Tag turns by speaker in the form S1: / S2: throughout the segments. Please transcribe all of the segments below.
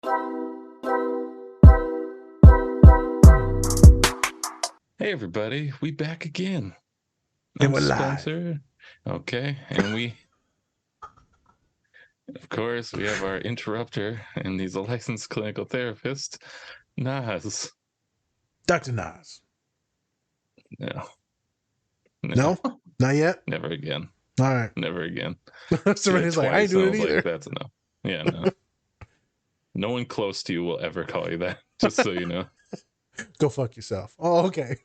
S1: Hey everybody, we back again.
S2: And
S1: I'm
S2: we're live.
S1: Spencer. Okay, and we, of course, we have our interrupter, and he's a licensed clinical therapist, Nas.
S2: Dr. Nas.
S1: No,
S2: No? Not yet?
S1: never again.
S2: All right.
S1: Never again.
S2: Serena's like, I ain't
S1: Twice,
S2: doing
S1: I
S2: it
S1: was
S2: either.
S1: like, that's enough. Yeah, no. No one close to you will ever call you that, just so you know.
S2: Go fuck yourself. Oh, okay.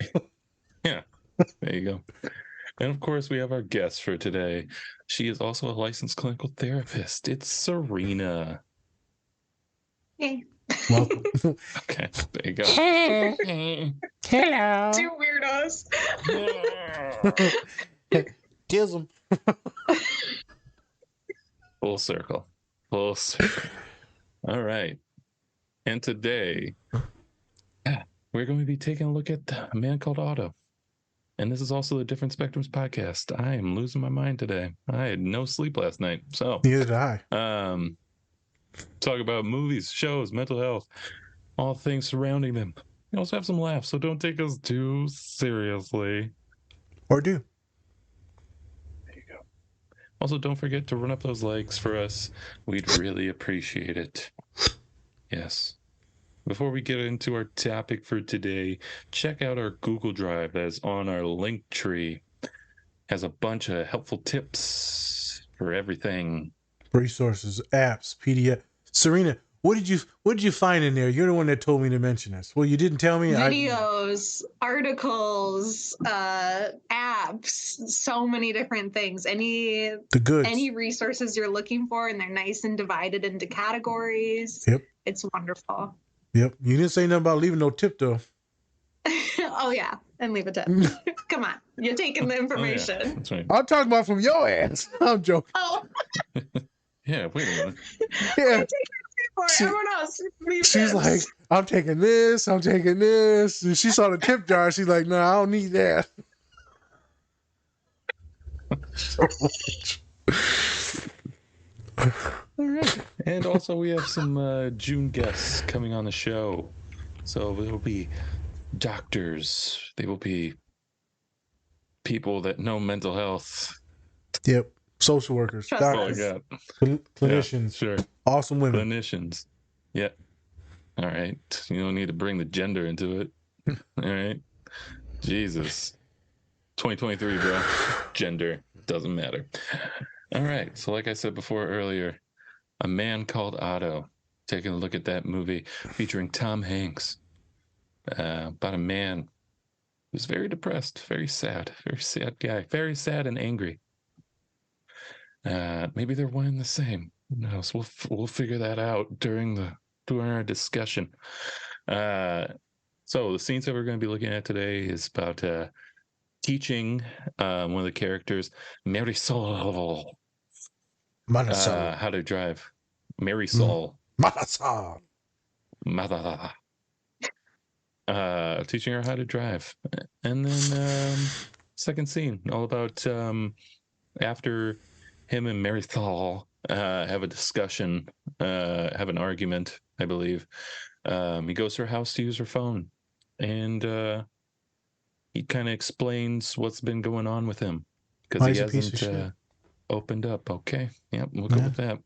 S1: Yeah, there you go. And of course, we have our guest for today. She is also a licensed clinical therapist. It's Serena.
S3: Hey.
S2: Welcome.
S1: Okay, there you go.
S2: Hello.
S3: Two weirdos.
S2: Tism.
S1: Full circle. Full circle. All right. And today, we're going to be taking a look at A Man Called Otto. And this is also the Different Spectrums podcast. I am losing my mind today. I had no sleep last night. So,
S2: Neither did I.
S1: Talk about movies, shows, mental health, all things surrounding them. We also have some laughs, so don't take us too seriously.
S2: Or do.
S1: There you go. Also, don't forget to run up those likes for us. We'd really appreciate it. Yes. Before we get into our topic for today, check out our Google Drive that's on our link tree. Has a bunch of helpful tips for everything.
S2: Resources, apps, PDF. Serena, what did you find in there? You're the one that told me to mention this. Well, you didn't tell me.
S3: Videos, articles, apps, so many different things.
S2: The goods.
S3: Any resources you're looking for, and they're nice and divided into categories.
S2: Yep.
S3: It's wonderful.
S2: Yep. You didn't say nothing about leaving no tip though.
S3: Oh yeah, and leave a tip. Come on, you're taking the information.
S1: Oh, yeah. That's right.
S2: I'm talking about from your ass. I'm joking.
S3: Oh.
S1: Yeah, wait a minute.
S2: Yeah.
S3: For everyone else, leave
S2: She's
S3: tips.
S2: like, I'm taking this. And she saw the tip jar. She's like, no, I don't need that. So much.
S1: All right. And also, we have some June guests coming on the show. So there will be doctors. They will be people that know mental health.
S2: Yep. Social workers,
S3: Trust
S2: doctors,
S1: Oh, my God.
S2: clinicians,
S1: Yeah, sure.
S2: awesome women.
S1: Clinicians. Yeah. All right. You don't need to bring the gender into it. All right. Jesus. 2023, bro. Gender doesn't matter. All right. So, like I said before earlier, A Man Called Otto. Taking a look at that movie featuring Tom Hanks. About a man who's very depressed, very sad guy, very sad and angry. Maybe they're one and the same. Who knows? We'll figure that out during our discussion. So the scenes that we're going to be looking at today is about teaching one of the characters, Marisol, how to drive. Marisol.
S2: Marisol.
S1: Teaching her how to drive. And then second scene, all about after him and Marisol have a discussion, have an argument, I believe. He goes to her house to use her phone, and he kind of explains what's been going on with him because he hasn't opened up. Okay, yep, we'll go with that.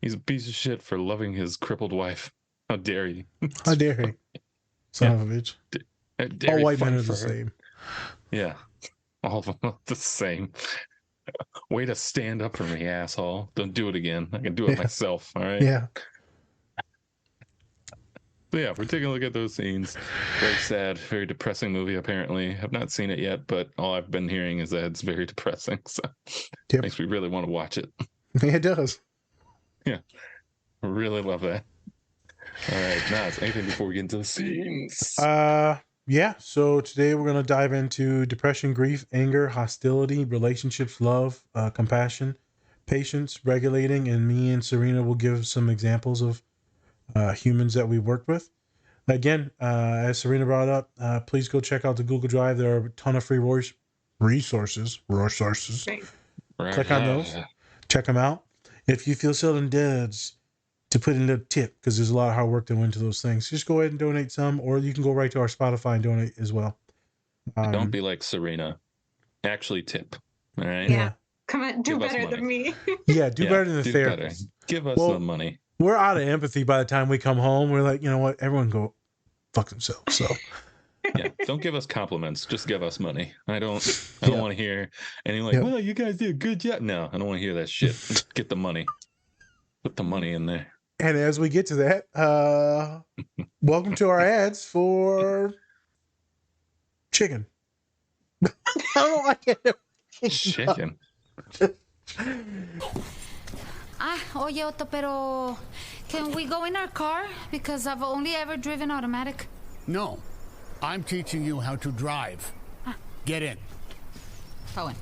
S1: He's a piece of shit for loving his crippled wife. How dare he?
S2: How dare he? Son of a bitch. All white men are the same.
S1: Yeah, all of them are the same. Way to stand up for me, asshole. Don't do it again. I can do it myself, all right?
S2: Yeah.
S1: So yeah, we're taking a look at those scenes. Very sad, very depressing movie, apparently. I've not seen it yet, but all I've been hearing is that it's very depressing. So it makes me really want to watch it.
S2: It does.
S1: Yeah. I really love that. All right, Nas, anything before we get into the scenes?
S2: Yeah, so today we're going to dive into depression, grief, anger, hostility, relationships, love, compassion, patience, regulating, and me and Serena will give some examples of humans that we worked with. Again, as Serena brought up, please go check out the Google Drive. There are a ton of free resources.
S3: Right.
S2: Click on those. Check them out. If you feel so indebted to put in a tip, because there's a lot of hard work that went into those things. Just go ahead and donate some, or you can go right to our Spotify and donate as well.
S1: Don't be like Serena. Actually tip. All right.
S3: Yeah. Come on, do
S1: Give us
S3: better
S1: money.
S3: than me.
S2: Yeah, do better than the
S1: do
S2: therapist.
S1: better. Give us some money.
S2: We're out of empathy by the time we come home. We're like, you know what? Everyone go fuck themselves. So
S1: Yeah, don't give us compliments. Just give us money. I don't want to hear anything like,
S2: Yeah.
S1: well, you guys did a good job. No, I don't want to hear that shit. Just get the money. Put the money in there.
S2: And as we get to that, welcome to our ads for chicken. I don't know why I can't.
S1: Chicken.
S4: Oye, Otto, pero can we go in our car? Because I've only ever driven automatic.
S5: No, I'm teaching you how to drive. Get in.
S4: Going.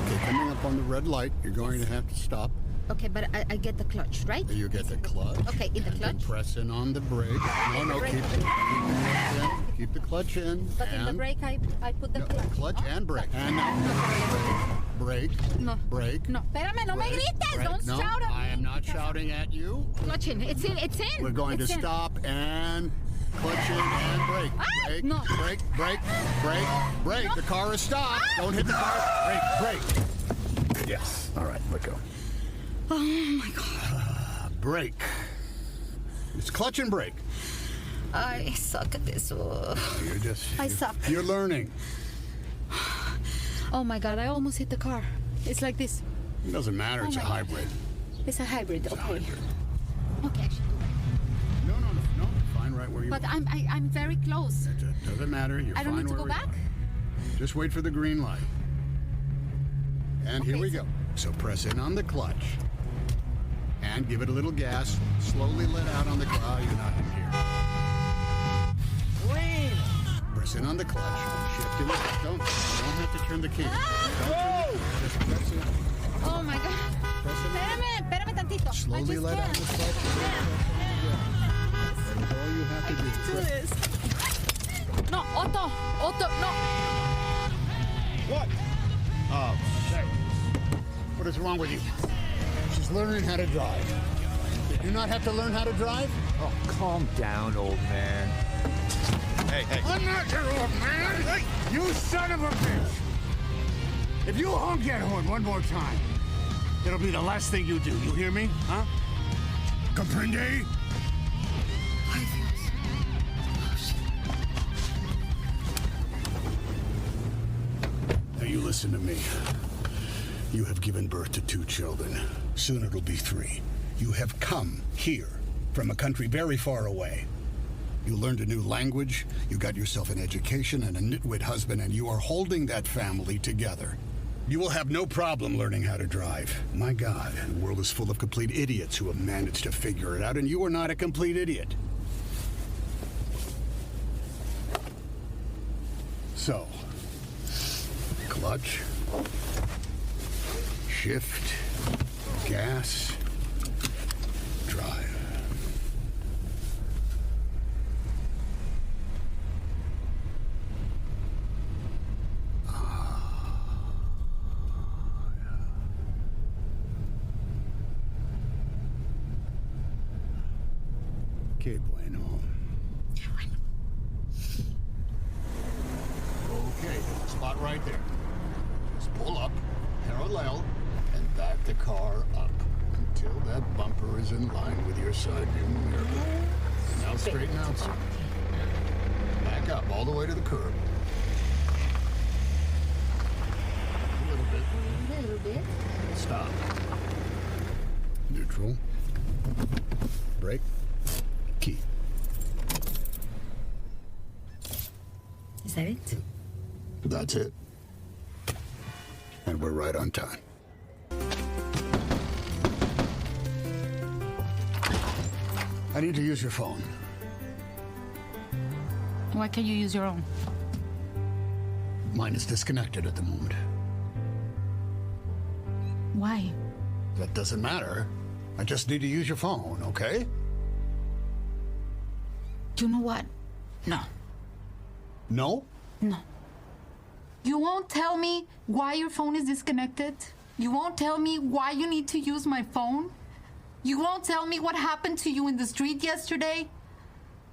S5: Okay, coming up on the red light, you're going to have to stop.
S4: Okay, but I get the clutch, right?
S5: You get the clutch.
S4: Okay, in the
S5: and then
S4: clutch.
S5: press in on the brake. No,
S4: brake.
S5: keep the clutch in.
S4: But in the brake, I put the clutch.
S5: Clutch and brake. And now, brake.
S4: No.
S5: Brake.
S4: No, espérame, no me
S5: Brake,
S4: grites.
S5: brake.
S4: Don't
S5: No,
S4: shout at me.
S5: I am not shouting at you.
S4: Clutch in. It's in.
S5: We're going
S4: It's
S5: to
S4: in.
S5: stop and clutch in and brake. Brake,
S4: no.
S5: brake, brake, brake, brake.
S4: No.
S5: The car is stopped. Don't hit the car. Brake, brake. Yes. All right, let go.
S4: Oh my God.
S5: Brake. It's clutch and brake.
S4: I suck at this. I suck.
S5: You're learning.
S4: Oh my God, I almost hit the car. It's like this.
S5: It doesn't matter.
S4: Oh
S5: It's a
S4: my God.
S5: hybrid.
S4: It's a hybrid.
S5: It's a
S4: Okay.
S5: hybrid.
S4: Okay, I should do that.
S5: No. Fine right where you
S4: But
S5: are.
S4: I'm very close.
S5: It doesn't matter. You're
S4: I don't
S5: fine
S4: need to
S5: where
S4: go
S5: you
S4: back?
S5: are. Just wait for the green light. And here
S4: Okay,
S5: we go. So press in on the clutch. And give it a little gas. Slowly let out on the clutch. Oh, you're not in here. Green! Press in on the clutch. Shift in the... Don't have to turn the key. Just press it.
S4: Oh my God.
S5: Press it.
S4: Espérame tantito.
S5: Slowly
S4: I just
S5: let out
S4: can't.
S5: the clutch. That's all you have to do.
S4: Do this. No, Otto, no.
S5: What? Oh, say. What is wrong with you? She's learning how to drive. Did you not have to learn how to drive?
S6: Oh, calm down, old man. Hey.
S5: I'm not your old man! Hey, you son of a bitch! If you honk that horn one more time, it'll be the last thing you do. You hear me? Huh? Comprende? Now you listen to me. You have given birth to 2 children. Soon it'll be 3. You have come here from a country very far away. You learned a new language, you got yourself an education and a nitwit husband, and you are holding that family together. You will have no problem learning how to drive. My God, the world is full of complete idiots who have managed to figure it out, and you are not a complete idiot. So, clutch, shift, gas, drive. Que bueno. Okay, spot right there. Just pull up, parallel, and back the car up until that bumper is in line with your side view mirror. Now straighten out, sir. Back up all the way to the curb. A little bit.
S4: A little bit.
S5: Stop. Neutral. Brake. Key.
S4: Is that it?
S5: That's it. And we're right on time. I need to use your phone.
S4: Why can't you use your own?
S5: Mine is disconnected at the moment.
S4: Why?
S5: That doesn't matter. I just need to use your phone, okay?
S4: You know what? No.
S5: No?
S4: No. You won't tell me why your phone is disconnected? You won't tell me why you need to use my phone? You won't tell me what happened to you in the street yesterday?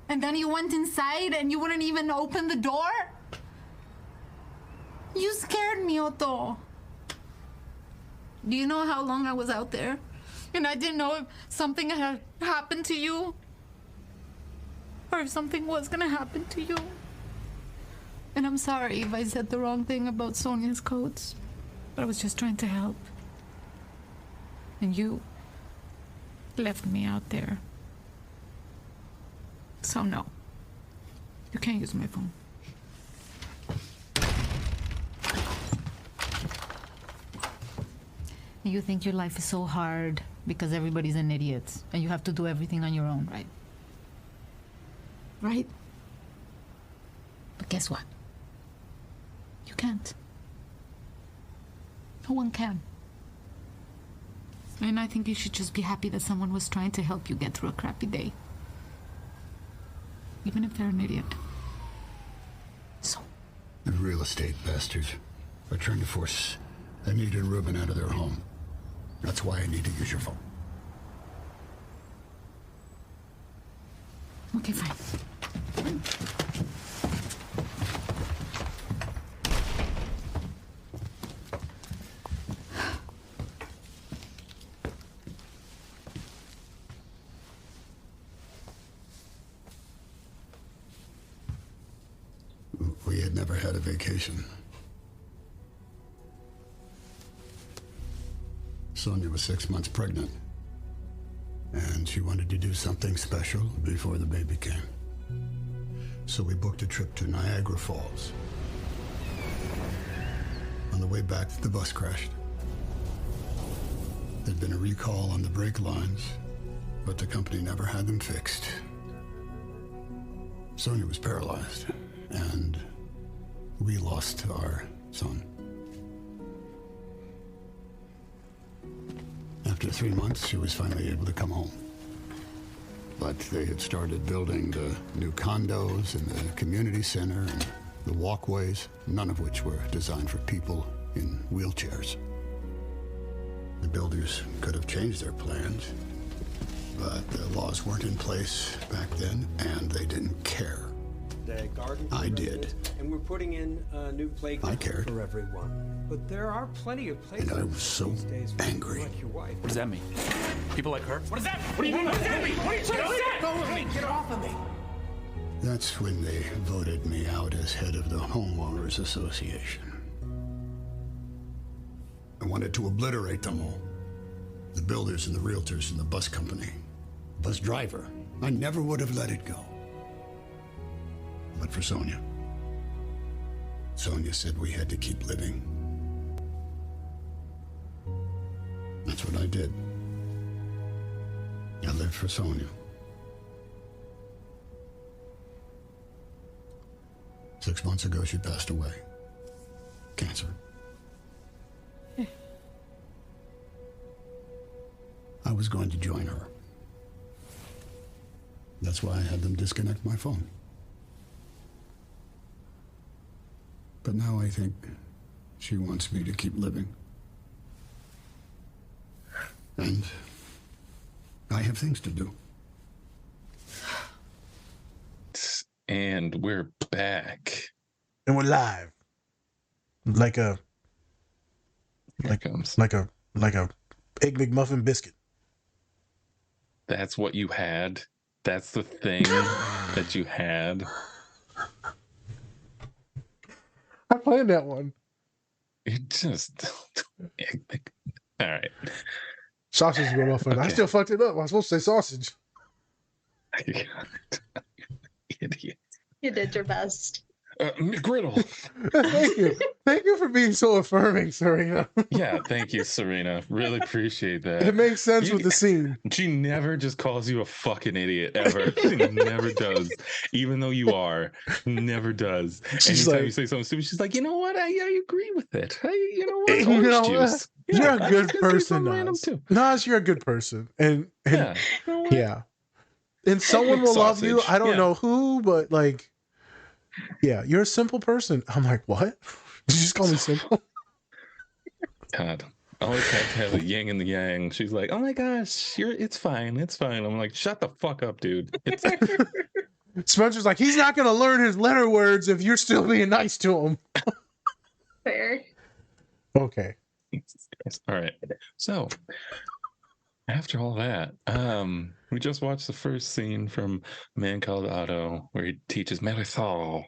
S4: And then you went inside and you wouldn't even open the door? You scared me, Otto. Do you know how long I was out there? And I didn't know if something had happened to you. Or if something was gonna happen to you. And I'm sorry if I said the wrong thing about Sonia's coats. But I was just trying to help. And you left me out there. So no. You can't use my phone. You think your life is so hard because everybody's an idiot and you have to do everything on your own, right? Right? But guess what? You can't. No one can. And I think you should just be happy that someone was trying to help you get through a crappy day. Even if they're an idiot. So.
S5: The real estate bastards are trying to force Anita and Ruben out of their home. That's why I need to use your phone.
S4: Okay, fine.
S5: We had never had a vacation. Sonia was 6 months pregnant, and she wanted to do something special before the baby came. So we booked a trip to Niagara Falls. On the way back, the bus crashed. There'd been a recall on the brake lines, but the company never had them fixed. Sonia was paralyzed, and we lost our son. After 3 months, she was finally able to come home. But they had started building the new condos and the community center and the walkways, none of which were designed for people in wheelchairs. The builders could have changed their plans, but the laws weren't in place back then, and they didn't care.
S7: The garden
S5: I did.
S7: And we're putting in a new playground
S5: I cared.
S7: for everyone. But there are plenty of places.
S5: And I was so
S7: these days for
S5: angry.
S7: Like your wife.
S8: What does that mean? People like her? What does that mean? What do you mean? What does that mean? What are you trying to say? Go with me. Get off of me.
S5: That's when they voted me out as head of the Homeowners Association. I wanted to obliterate them all. The builders and the realtors and the bus company. Bus driver. I never would have let it go. But for Sonia. Sonia said we had to keep living. That's what I did. I lived for Sonia. 6 months ago, she passed away. Cancer. I was going to join her. That's why I had them disconnect my phone. But now I think she wants me to keep living. And I have things to do.
S1: And we're back.
S2: And we're live. Like a
S1: Here it comes.
S2: like a Egg McMuffin biscuit.
S1: That's what you had. That's the thing that you had.
S2: I planned that one.
S1: It just all right.
S2: Sausage McMuffin. I
S1: Okay.
S2: still fucked it up. I was supposed to say sausage.
S1: Idiot.
S3: You did your best.
S1: McGriddle.
S2: Thank you. Thank you for being so affirming, Serena.
S1: Yeah, thank you, Serena. Really appreciate that.
S2: It makes sense
S1: You-
S2: with the scene.
S1: She never just calls you a fucking idiot ever. She never does. Even though you are, never does.
S2: She's
S1: Anytime
S2: like-
S1: you say something stupid, she's like, you know what? I agree with it. Hey, you know what?
S2: You
S1: Orange
S2: know what?
S1: juice.
S2: You're
S1: Yeah,
S2: a
S1: I
S2: good
S1: was gonna say
S2: person,
S1: something random
S2: Nas.
S1: too.
S2: Nas, you're a good person. And
S1: Yeah. You know what?
S2: yeah. And someone will love you.
S1: sausage.
S2: I don't
S1: Yeah.
S2: know who, but like, yeah, you're a simple person. I'm like, what? Did you just call me simple?
S1: God. always have to have the yin and the yang. She's like, "Oh my gosh, it's fine, it's fine." I'm like, "Shut the fuck up, dude." It's
S2: Spencer's like, he's not going to learn his letter words if you're still being nice to him.
S3: Fair.
S2: Okay.
S1: all right. So after all that, we just watched the first scene from Man Called Otto, where he teaches Marisol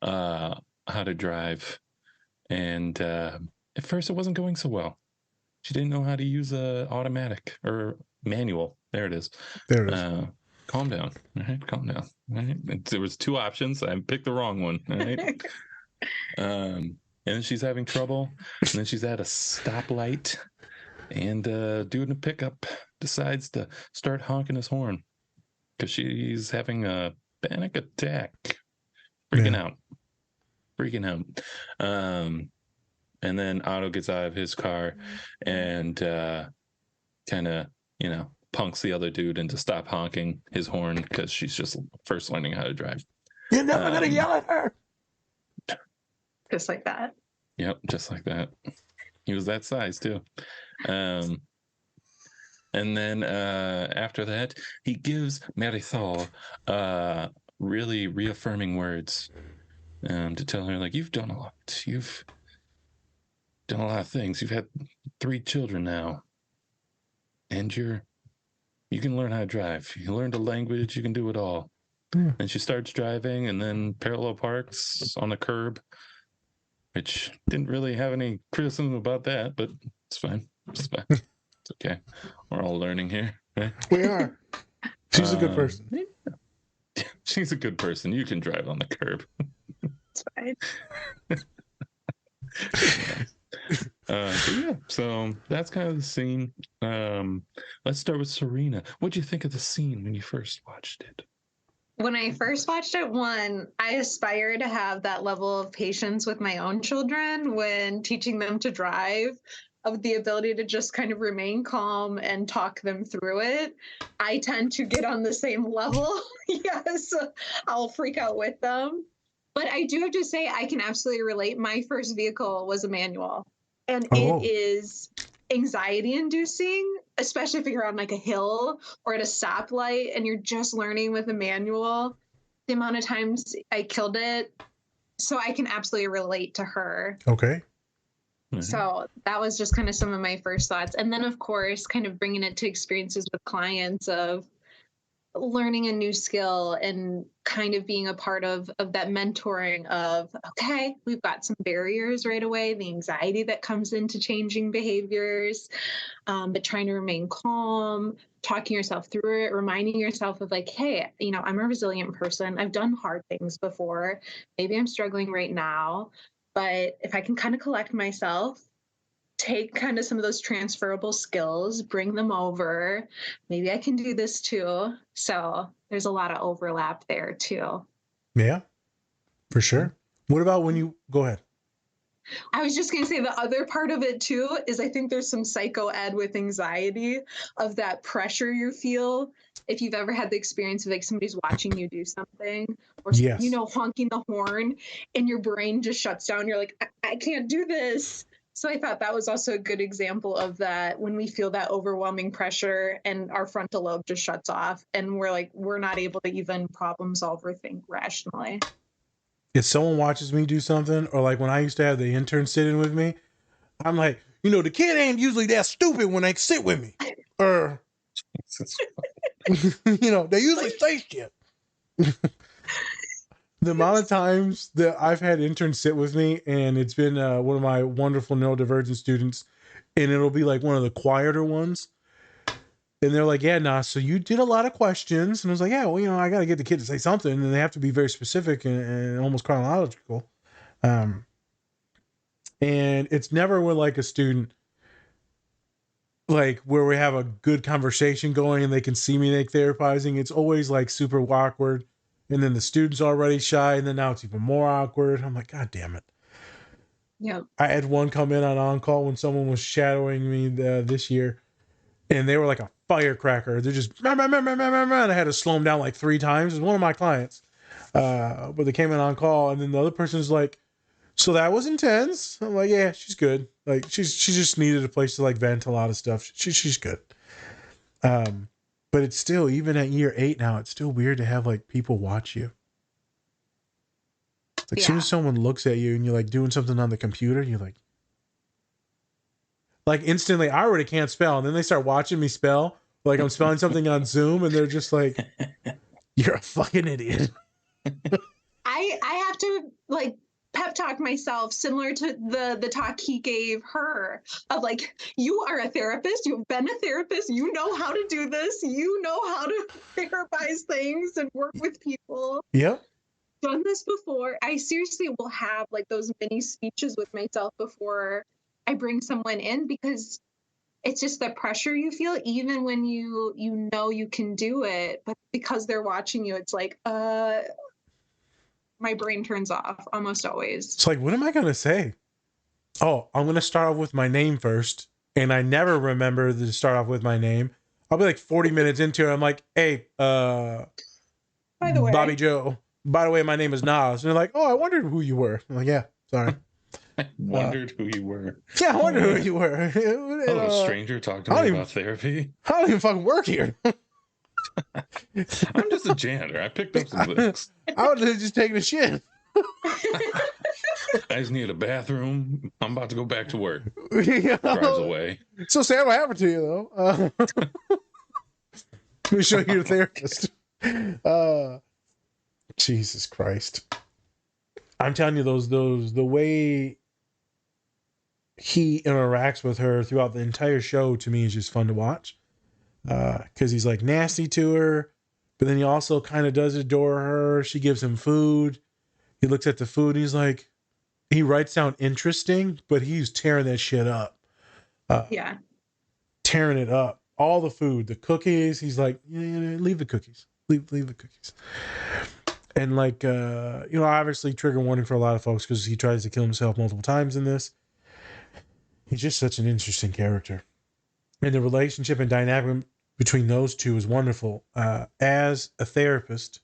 S1: how to drive, and at first it wasn't going so well. She didn't know how to use a automatic or manual. There it is.
S2: There it is.
S1: Calm down. All right, calm down. All right. There was 2 options. I picked the wrong one. All right. And then she's having trouble. And then she's at a stoplight, and dude in a pickup decides to start honking his horn because she's having a panic attack, freaking out. And then Otto gets out of his car and kind of, punks the other dude into stop honking his horn because she's just first learning how to drive.
S2: You're never going to yell at her.
S3: Just like that.
S1: Yep, just like that. He was that size too. And then after that, he gives Marisol really reaffirming words to tell her, like, you've done a lot. You've done a lot of things. You've had 3 children now. And you can learn how to drive. You learned a language, you can do it all.
S2: Yeah.
S1: And she starts driving and then parallel parks on the curb, which didn't really have any criticism about that, but it's fine. It's fine. It's okay. We're all learning here, right?
S2: We are. She's a good person.
S1: She's a good person. You can drive on the curb.
S3: It's fine.
S1: So that's kind of the scene. Let's start with Serena. What'd you think of the scene when you first watched it?
S3: When I first watched it, I aspire to have that level of patience with my own children when teaching them to drive, of the ability to just kind of remain calm and talk them through it. I tend to get on the same level. Yes, I'll freak out with them. But I do have to say, I can absolutely relate. My first vehicle was a manual, and it is anxiety inducing, especially if you're on like a hill or at a stoplight and you're just learning with a manual. The amount of times I killed it. So I can absolutely relate to her.
S2: Okay.
S1: Mm-hmm.
S3: So that was just kind of some of my first thoughts. And then, of course, kind of bringing it to experiences with clients of learning a new skill and kind of being a part of that mentoring of, okay, we've got some barriers right away, the anxiety that comes into changing behaviors, but trying to remain calm, talking yourself through it, reminding yourself of like, hey, I'm a resilient person. I've done hard things before. Maybe I'm struggling right now, but if I can kind of collect myself, take kind of some of those transferable skills, bring them over. Maybe I can do this too. So there's a lot of overlap there too.
S2: Yeah, for sure. What about when you go ahead?
S3: I was just going to say the other part of it too is I think there's some psycho ed with anxiety of that pressure you feel. If you've ever had the experience of like somebody's watching you do something or,
S2: Yes.
S3: honking the horn and your brain just shuts down. You're like, I can't do this. So I thought that was also a good example of that when we feel that overwhelming pressure and our frontal lobe just shuts off and we're not able to even problem solve or think rationally.
S2: If someone watches me do something, or like when I used to have the intern sitting with me, I'm like, the kid ain't usually that stupid when they sit with me. Or, they usually say shit. The amount of times that I've had interns sit with me, and it's been one of my wonderful neurodivergent students, and it'll be like one of the quieter ones. And they're like, yeah, nah, so you did a lot of questions. And I was like, yeah, well, I got to get the kid to say something. And they have to be very specific and almost chronological. And it's never with like a student, like where we have a good conversation going and they can see me like therapizing. It's always like super awkward. And then the student's already shy. And then now it's even more awkward. I'm like, God damn it.
S3: Yeah.
S2: I had one come in on call when someone was shadowing me this year. And they were like a firecracker. They're just, and I had to slow them down like 3 times. It was one of my clients. But they came in on call. And then the other person's like, So that was intense. I'm like, yeah, she's good. Like she just needed a place to like vent a lot of stuff. She's good. But it's still, even at year 8 now, it's still weird to have like people watch you. Like as soon as someone looks at you and you're like doing something on the computer, you're like instantly, I already can't spell, and then they start watching me spell. Like I'm spelling something on Zoom, and they're just like, "You're a fucking idiot."
S3: I have to like pep talk myself similar to the talk he gave her of like, you are a therapist, you've been a therapist, you know how to do this, you know how to therapize things and work with people.
S2: Yep.
S3: Done this before. I seriously will have like those mini speeches with myself before I bring someone in, because it's just the pressure you feel even when you know you can do it, but because they're watching you, it's like my brain turns off almost always.
S2: It's like, what am I going to say? Oh, I'm going to start off with my name first. And I never remember to start off with my name. I'll be like 40 minutes into it. I'm like, hey,
S3: by the way,
S2: Bobby Joe. By the way, my name is Nas. And they're like, oh, I wondered who you were. I'm like, yeah, sorry.
S1: I wondered who you were.
S2: Yeah, I wondered who you were.
S1: Hello, stranger. Talk to me about therapy.
S2: I don't even fucking work here.
S1: I'm just a janitor. I picked up some books.
S2: I was just taking a shit.
S1: I just need a bathroom. I'm about to go back to work.
S2: You know?
S1: Drives away.
S2: So, Sam, what happened to you, though? Let me show you the therapist. Jesus Christ. I'm telling you, the way he interacts with her throughout the entire show, to me, is just fun to watch. Because he's like nasty to her, but then he also kind of does adore her. She gives him food. He looks at the food. He's like, he writes down interesting, but he's tearing that shit up. Tearing it up. All the food, the cookies. He's like, yeah, leave the cookies. Leave the cookies. And like, obviously trigger warning for a lot of folks because he tries to kill himself multiple times in this. He's just such an interesting character. And the relationship and dynamic between those two is wonderful. As a therapist,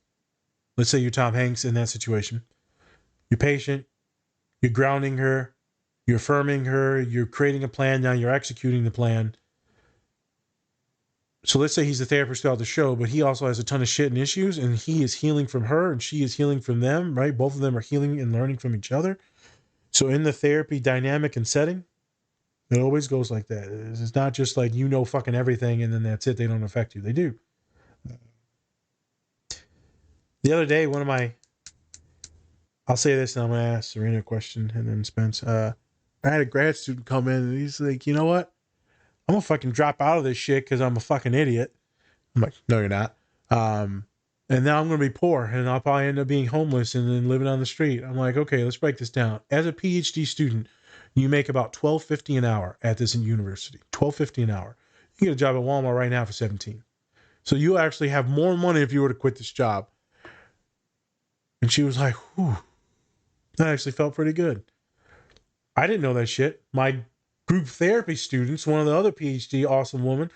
S2: let's say you're Tom Hanks in that situation. You're patient. You're grounding her. You're affirming her. You're creating a plan. Now you're executing the plan. So let's say he's the therapist throughout the show, but he also has a ton of shit and issues, and he is healing from her, and she is healing from them, right? Both of them are healing and learning from each other. So in the therapy dynamic and setting, it always goes like that. It's not just like, you know, fucking everything and then that's it. They don't affect you. They do. The other day, I'll say this and I'm going to ask Serena a question and then Spence. I had a grad student come in and he's like, you know what? I'm going to fucking drop out of this shit because I'm a fucking idiot. I'm like, no, you're not. And now I'm going to be poor and I'll probably end up being homeless and then living on the street. I'm like, okay, let's break this down. As a PhD student, you make about $12.50 an hour at this university. $12.50 an hour. You get a job at Walmart right now for $17. So you actually have more money if you were to quit this job. And she was like, whew, that actually felt pretty good. I didn't know that shit. My group therapy students, one of the other PhD awesome woman,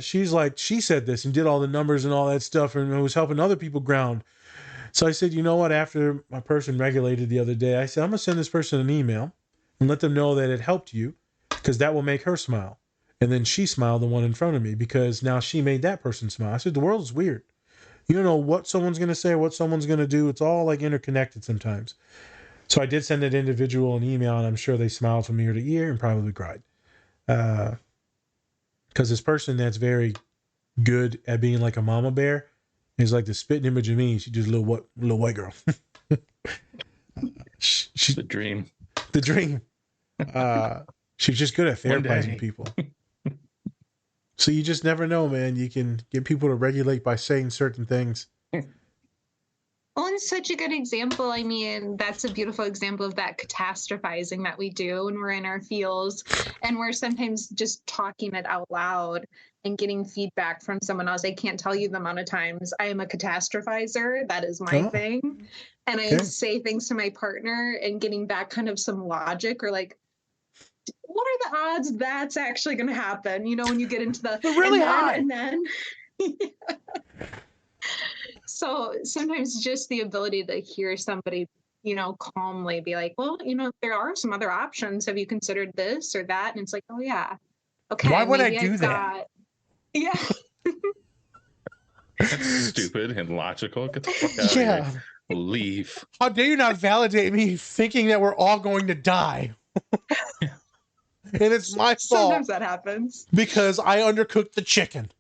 S2: she's like, she said this and did all the numbers and all that stuff and was helping other people ground. So I said, you know what? After my person regulated the other day, I said, I'm going to send this person an email and let them know that it helped you because that will make her smile. And then she smiled, the one in front of me, because now she made that person smile. I said, the world is weird. You don't know what someone's going to say, what someone's going to do. It's all like interconnected sometimes. So I did send that individual an email, and I'm sure they smiled from ear to ear and probably cried. Because this person that's very good at being like a mama bear is like the spitting image of me. She's just a little white girl. She's
S1: the dream.
S2: The dream. She's just good at therapizing people. So you just never know, man. You can get people to regulate by saying certain things.
S3: Well, and such a good example. I mean, that's a beautiful example of that catastrophizing that we do when we're in our fields and we're sometimes just talking it out loud and getting feedback from someone else. I can't tell you the amount of times I am a catastrophizer. That is my thing. And I say things to my partner and getting back kind of some logic or like, what are the odds that's actually going to happen? You know, when you get into the
S2: really high.
S3: And then So sometimes just the ability to hear somebody calmly be like, well, there are some other options. Have you considered this or that? And it's like, oh yeah. Okay.
S2: Why would I
S3: maybe
S2: do
S3: I've
S2: that?
S3: got, yeah.
S1: That's stupid and logical. Get the fuck out of
S2: Yeah.
S1: here. Leave.
S2: How dare you not validate me thinking that we're all going to die? And it's my fault
S3: Sometimes that happens.
S2: because I undercooked the chicken.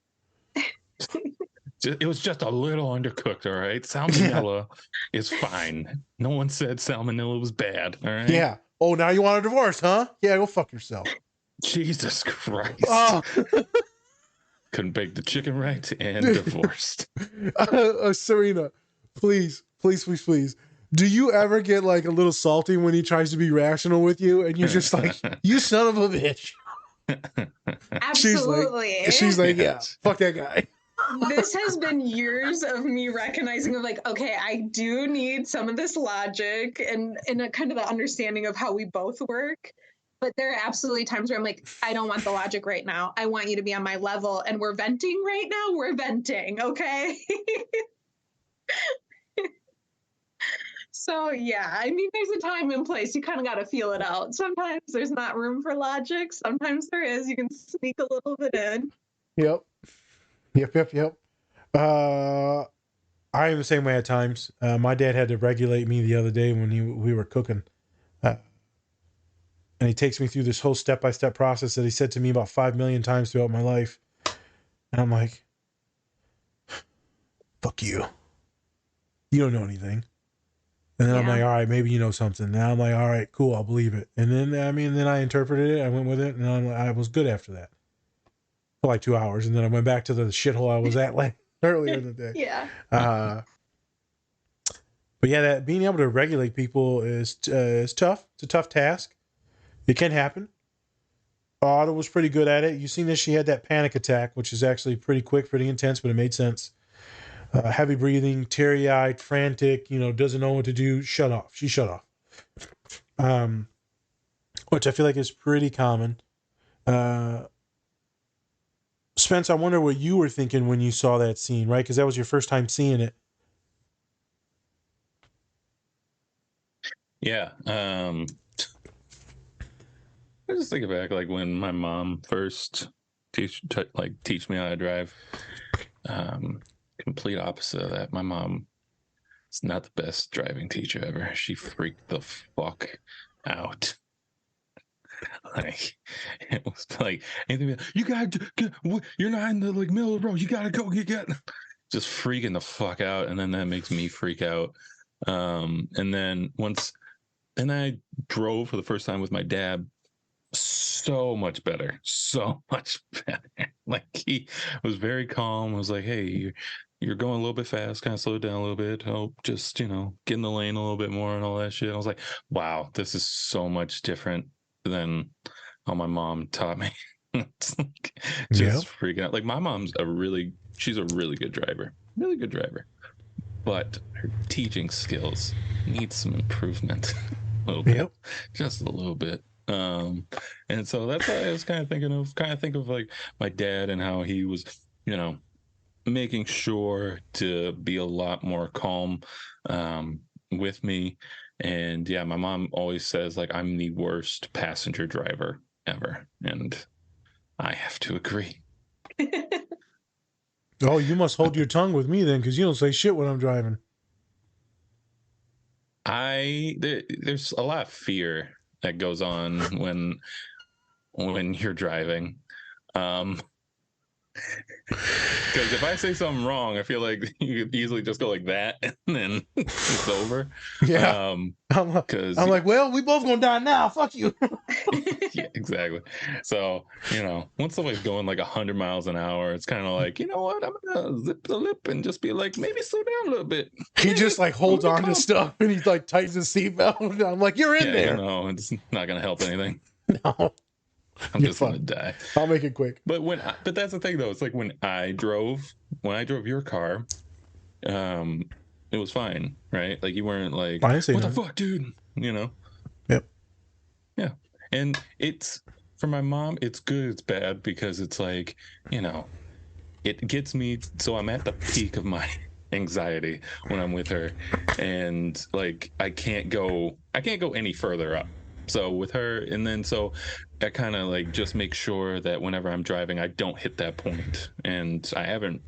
S1: It was just a little undercooked, all right? Salmonella is fine. No one said salmonella was bad, all right?
S2: Yeah. Oh, now you want a divorce, huh? Yeah, go fuck yourself.
S1: Jesus Christ.
S2: Oh.
S1: Couldn't bake the chicken right and divorced.
S2: Serena, please. Do you ever get like a little salty when he tries to be rational with you and you're just like, you son of a bitch?
S3: Absolutely.
S2: She's like, yeah, fuck that guy.
S3: This has been years of me recognizing of like, okay, I do need some of this logic and a kind of the understanding of how we both work. But there are absolutely times where I'm like, I don't want the logic right now. I want you to be on my level. And we're venting right now. We're venting, okay? So, yeah, I mean, there's a time and place. You kind of got to feel it out. Sometimes there's not room for logic. Sometimes there is. You can sneak a little bit in.
S2: Yep. I am the same way at times. My dad had to regulate me the other day when we were cooking. And he takes me through this whole step-by-step process that he said to me about 5 million times throughout my life. And I'm like, fuck you. You don't know anything. And then I'm like, all right, maybe you know something. Now I'm like, all right, cool, I'll believe it. And then, then I interpreted it. I went with it, and I was good after that. For like 2 hours. And then I went back to the shithole I was at earlier in the day.
S3: Yeah.
S2: But yeah, that being able to regulate people is tough. It's a tough task. It can happen. Otto was pretty good at it. You seen this? She had that panic attack, which is actually pretty quick, pretty intense, but it made sense. Heavy breathing, teary-eyed, frantic, doesn't know what to do. Shut off. She shut off. Which I feel like is pretty common. Spence, I wonder what you were thinking when you saw that scene, right? Because that was your first time seeing it.
S1: Yeah. I just think back, like when my mom first teach me how to drive. Complete opposite of that. My mom is not the best driving teacher ever. She freaked the fuck out. Like it was like anything. You gotta get. You're not in the middle of the road. You gotta go get. Just freaking the fuck out, and then that makes me freak out. And then I drove for the first time with my dad. So much better. Like he was very calm. I was like, hey, you're going a little bit fast, kind of slow down a little bit. Oh, just, get in the lane a little bit more and all that shit. I was like, wow, this is so much different than how my mom taught me. It's like, just freaking out. Like my mom's she's a really good driver, but her teaching skills need some improvement a little bit, just a little bit. And so that's what I was kind of think of like my dad and how he was, making sure to be a lot more calm with me. And yeah, my mom always says like I'm the worst passenger driver ever, and I have to agree.
S2: Oh, you must hold your tongue with me then, because you don't say shit when I'm driving.
S1: There's a lot of fear that goes on when you're driving. Because if I say something wrong, I feel like you could easily just go like that and then it's over.
S2: Yeah. I'm like, well, we both gonna die now. Fuck you.
S1: Yeah, exactly. So, once somebody's going like 100 miles an hour, it's kind of like, you know what? I'm gonna zip the lip and just be like, maybe slow down a little bit.
S2: He just like holds on to stuff and he's like tightens his seatbelt. I'm like, you're in there.
S1: It's not gonna help anything.
S2: No.
S1: I'm just gonna die.
S2: I'll make it quick.
S1: But but that's the thing though. It's like when I drove your car, it was fine, right? Like you weren't like, what the fuck, dude?
S2: Yep.
S1: Yeah. And it's for my mom, it's good, it's bad because it's like, it gets me. So I'm at the peak of my anxiety when I'm with her, and like I can't go any further up. So with her, and then so I kind of like just make sure that whenever I'm driving, I don't hit that point, and I haven't,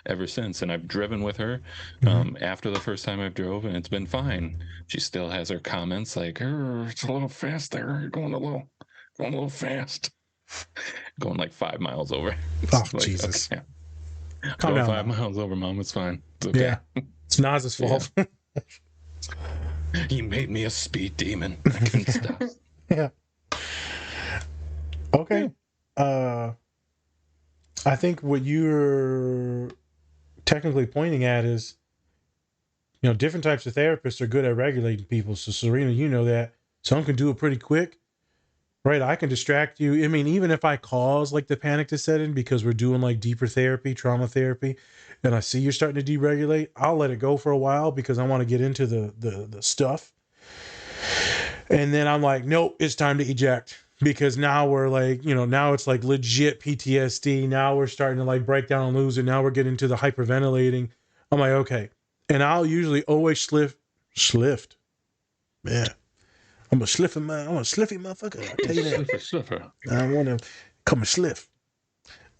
S1: ever since. And I've driven with her after the first time I've drove, and it's been fine. She still has her comments like, "It's a little fast there. You're going a little fast." Going like 5 miles over.
S2: Oh,
S1: like,
S2: Jesus.
S1: Okay.
S2: Calm
S1: Go
S2: down,
S1: 5
S2: Mom.
S1: miles over, Mom. It's fine. It's okay.
S2: Yeah. It's Naz's fault.
S1: Yeah. You made me a speed demon. I couldn't stop.
S2: Yeah. Okay. I think what you're technically pointing at is, different types of therapists are good at regulating people. So Serena, you know that. Some can do it pretty quick. Right, I can distract you. I mean, even if I cause like the panic to set in because we're doing like deeper therapy, trauma therapy, and I see you're starting to deregulate, I'll let it go for a while because I want to get into the stuff. And then I'm like, nope, it's time to eject, because now we're like, now it's like legit PTSD. Now we're starting to like break down and lose it. Now we're getting to the hyperventilating. I'm like, okay. And I'll usually always schlift. Yeah. I'm a sliffy motherfucker. I'll tell you that.
S1: Slipper.
S2: I want to come a sliff.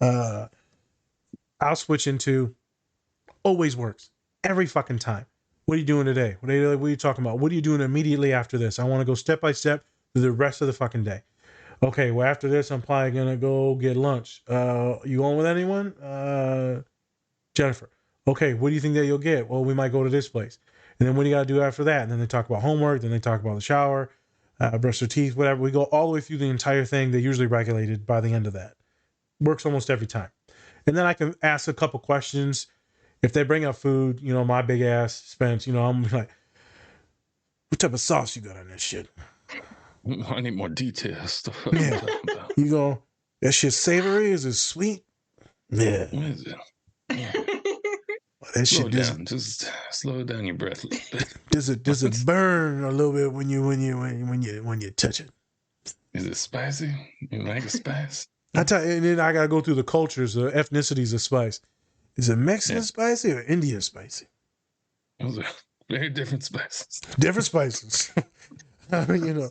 S2: I'll switch into always works every fucking time. What are you doing today? What are you talking about? What are you doing immediately after this? I want to go step by step through the rest of the fucking day. Okay, well, after this, I'm probably going to go get lunch. You going with anyone? Jennifer. Okay, what do you think that you'll get? Well, we might go to this place. And then what do you got to do after that? And then they talk about homework. Then they talk about the shower, brush their teeth, whatever. We go all the way through the entire thing. They're usually regulated by the end of that. Works almost every time. And then I can ask a couple questions. If they bring up food, my big ass Spence, I'm like, what type of sauce you got on that shit?
S1: I need more details.
S2: Yeah. You go, that shit savory? Is it sweet? Yeah.
S1: What is it? Yeah.
S2: That
S1: Slow
S2: shit
S1: down. Just slow down your breath a little bit.
S2: Does it burn a little bit when you touch it?
S1: Is it spicy? You like a spice?
S2: I tell you, and then I gotta go through the cultures, the ethnicities of spice. Is it Mexican spicy or Indian spicy?
S1: Those are very different spices.
S2: Different spices. And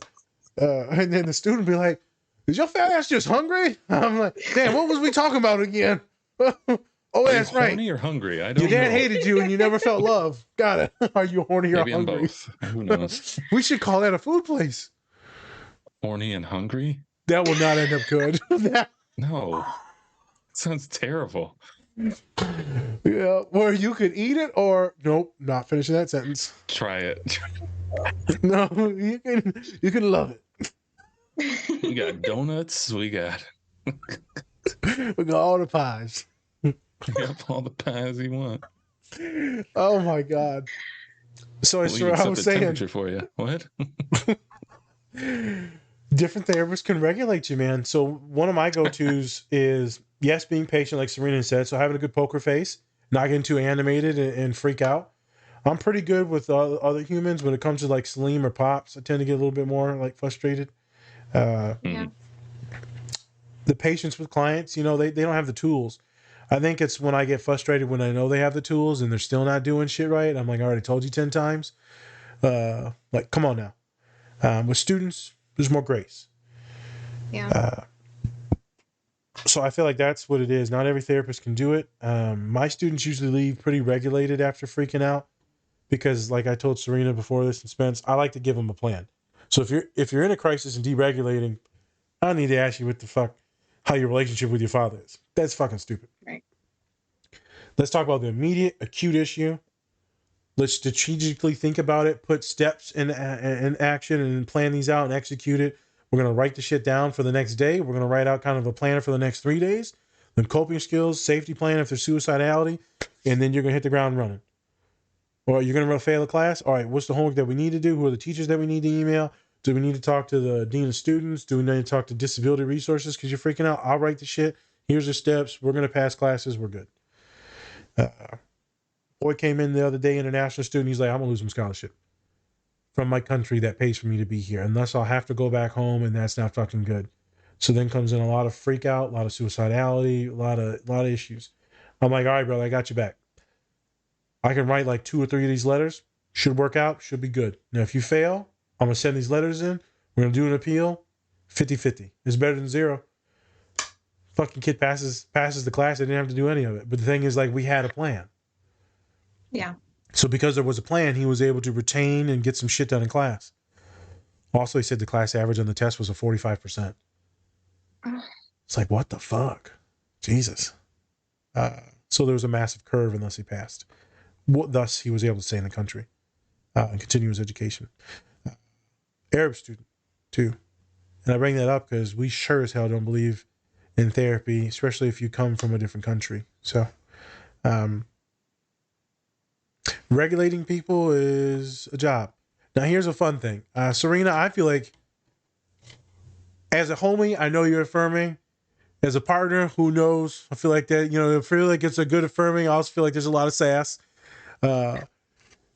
S2: then the student be like, "Is your fat ass just hungry?" I'm like, "Damn, what was we talking about again?" Oh, that's right.
S1: Horny or hungry? I don't
S2: Your dad
S1: know.
S2: hated you and you never felt love. Got it. Are you horny or
S1: Maybe I'm
S2: hungry?
S1: both. Who knows?
S2: We should call that a food place.
S1: Horny and hungry?
S2: That will not end up good.
S1: No. Sounds terrible.
S2: Yeah, or you could eat it, or nope, not finishing that sentence.
S1: Try it.
S2: No, you can love it.
S1: We got donuts. We got
S2: all the pies.
S1: all the pies you want.
S2: Oh my god! So
S1: We can
S2: I
S1: set
S2: was
S1: the
S2: saying,
S1: temperature for you. What?
S2: different therapists can regulate you, man. So one of my go-tos is, yes, being patient, like Serena said. So having a good poker face, not getting too animated and freak out. I'm pretty good with other humans when it comes to like Salim or Pops. I tend to get a little bit more like frustrated.
S3: Yeah.
S2: The patience with clients, they don't have the tools. I think it's when I get frustrated when I know they have the tools and they're still not doing shit right. I'm like, I already told you 10 times. Like, come on now. With students, there's more grace.
S3: Yeah.
S2: So I feel like that's what it is. Not every therapist can do it. My students usually leave pretty regulated after freaking out because, like I told Serena before this and Spence, I like to give them a plan. So if you're in a crisis and deregulating, I don't need to ask you what the fuck, how your relationship with your father is. That's fucking stupid.
S3: Right.
S2: Let's talk about the immediate acute issue. Let's strategically think about it, put steps in action and plan these out and execute it. We're going to write the shit down for the next day. We're going to write out kind of a plan for the next 3 days. Then coping skills, safety plan if there's suicidality, and then you're going to hit the ground running. Or you're going to fail a class. All right, what's the homework that we need to do? Who are the teachers that we need to email? Do we need to talk to the dean of students? Do we need to talk to disability resources because you're freaking out? I'll write the shit. Here's the steps. We're going to pass classes. We're good. Boy came in the other day, international student. He's like, I'm going to lose my scholarship from my country that pays for me to be here. Unless I'll have to go back home, and that's not fucking good. So then comes in a lot of freak out, a lot of suicidality, a lot of issues. I'm like, all right, brother, I got you back. I can write like 2 or 3 of these letters. Should work out. Should be good. Now, if you fail, I'm going to send these letters in. We're going to do an appeal. 50-50. It's better than 0. Fucking kid passes the class. They didn't have to do any of it. But the thing is, like, we had a plan.
S3: Yeah.
S2: So because there was a plan, he was able to retain and get some shit done in class. Also, he said the class average on the test was a 45%. It's like, what the fuck? Jesus. So there was a massive curve unless he passed. Thus, he was able to stay in the country and continue his education. Arab student, too. And I bring that up because we sure as hell don't believe in therapy, especially if you come from a different country. So, regulating people is a job. Now, here's a fun thing. Serena, I feel like as a homie, I know you're affirming. As a partner, who knows? I feel like that, I feel like it's a good affirming. I also feel like there's a lot of sass.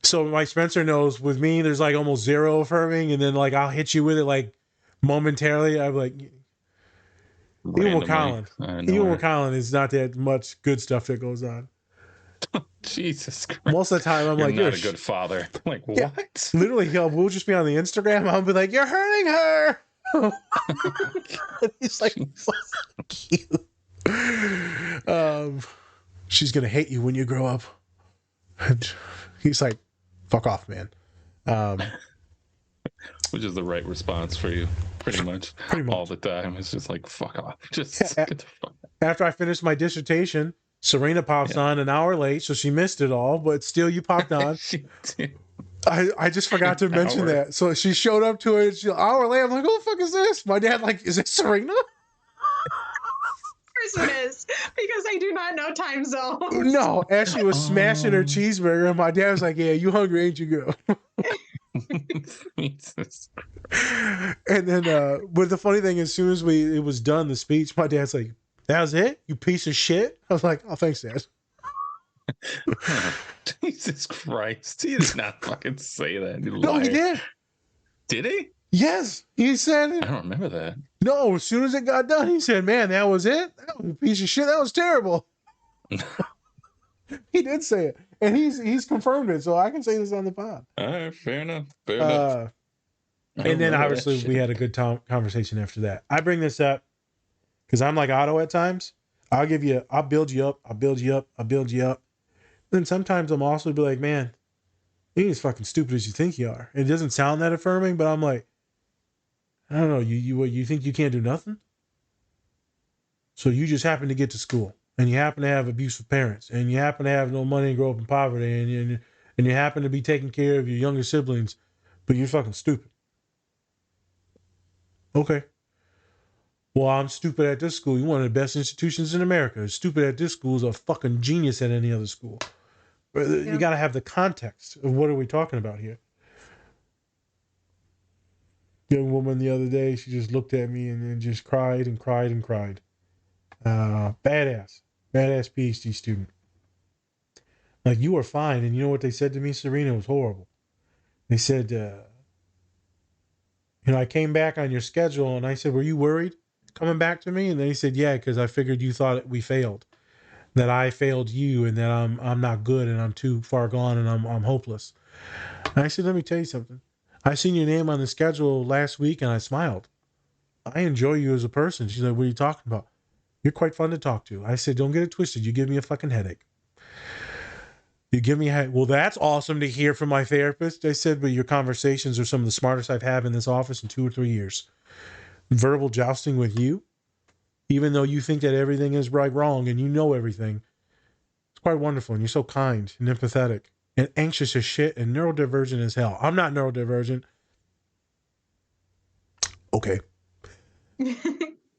S2: So Mike Spencer knows with me, there's like almost 0 affirming. And then like, I'll hit you with it like momentarily. I'm like, even with Colin, it's not that much good stuff that goes on.
S1: Jesus Christ.
S2: Most of the time, I'm
S1: you're
S2: like,
S1: not a good father. I'm like,
S2: yeah.
S1: what?
S2: Literally, we'll just be on the Instagram. I'll be like, you're hurting her. He's like, fuck you. She's gonna hate you when you grow up. And he's like, fuck off, man.
S1: Which is the right response for you, pretty much. All the time. It's just like, fuck off. Just get the fuck out.
S2: After I finished my dissertation, Serena pops on an hour late, so she missed it all, but still you popped on.
S1: She did.
S2: I just forgot to mention that. So she showed up to it. An hour late. I'm like, who the fuck is this? My dad like, is it Serena?
S3: Of course it is, because I do not know time zones.
S2: No, as she was smashing her cheeseburger, and my dad was like, yeah, you hungry, ain't you, girl?
S1: Jesus.
S2: And then, but the funny thing, as soon as it was done, the speech, my dad's like, that was it? You piece of shit? I was like, oh, thanks, Dad.
S1: Oh, Jesus Christ. He did not fucking say that.
S2: No, he did.
S1: Did he?
S2: Yes, he said it.
S1: I don't remember that.
S2: No, as soon as it got done, he said, man, that was it? That was a piece of shit. That was terrible. He did say it. And he's confirmed it, so I can say this on the pod.
S1: All right, fair enough. Fair enough.
S2: And then obviously we had a good conversation after that. I bring this up because I'm like Otto at times. I'll build you up, I'll build you up, I'll build you up. Then sometimes I'm also be like, man, you ain't as fucking stupid as you think you are. It doesn't sound that affirming, but I'm like, I don't know, you think you can't do nothing? So you just happen to get to school and you happen to have abusive parents and you happen to have no money and grow up in poverty and you happen to be taking care of your younger siblings, but you're fucking stupid. Okay. Well, I'm stupid at this school. You're one of the best institutions in America. Stupid at this school is a fucking genius at any other school. You got to have the context of what are we talking about here. Young woman the other day, she just looked at me and then just cried and cried and cried. Badass PhD student. Like, you are fine. And you know what they said to me? Serena, was horrible. They said, I came back on your schedule and I said, were you worried coming back to me? And then he said, yeah, because I figured you thought we failed, that I failed you and that I'm not good and I'm too far gone and I'm hopeless. And I said, let me tell you something. I seen your name on the schedule last week and I smiled. I enjoy you as a person. She's like, what are you talking about? You're quite fun to talk to. I said, don't get it twisted. You give me a fucking headache. You give me a headache. Well, that's awesome to hear from my therapist. I said, but your conversations are some of the smartest I've had in this office in 2 or 3 years. Verbal jousting with you, even though you think that everything is right, wrong, and you know everything. It's quite wonderful. And you're so kind and empathetic and anxious as shit and neurodivergent as hell. I'm not neurodivergent. Okay.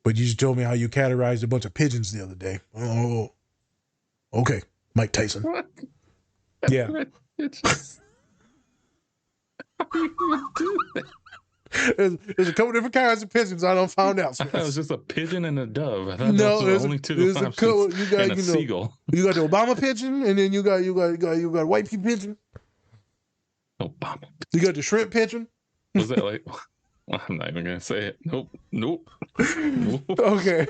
S2: But you just told me how you categorized a bunch of pigeons the other day. Oh, okay. Mike Tyson.
S1: What?
S2: Yeah.
S1: It's just... How do you even do that?
S2: There's a couple different kinds of pigeons I don't found out.
S1: I thought it was just a pigeon and a dove. I thought
S2: no,
S1: those were only two options.
S2: You got,
S1: and a seagull.
S2: You got the Obama pigeon, and then you got white people pigeon.
S1: Obama.
S2: You got the shrimp pigeon.
S1: Was that like? Well, I'm not even gonna say it. Nope.
S2: Okay.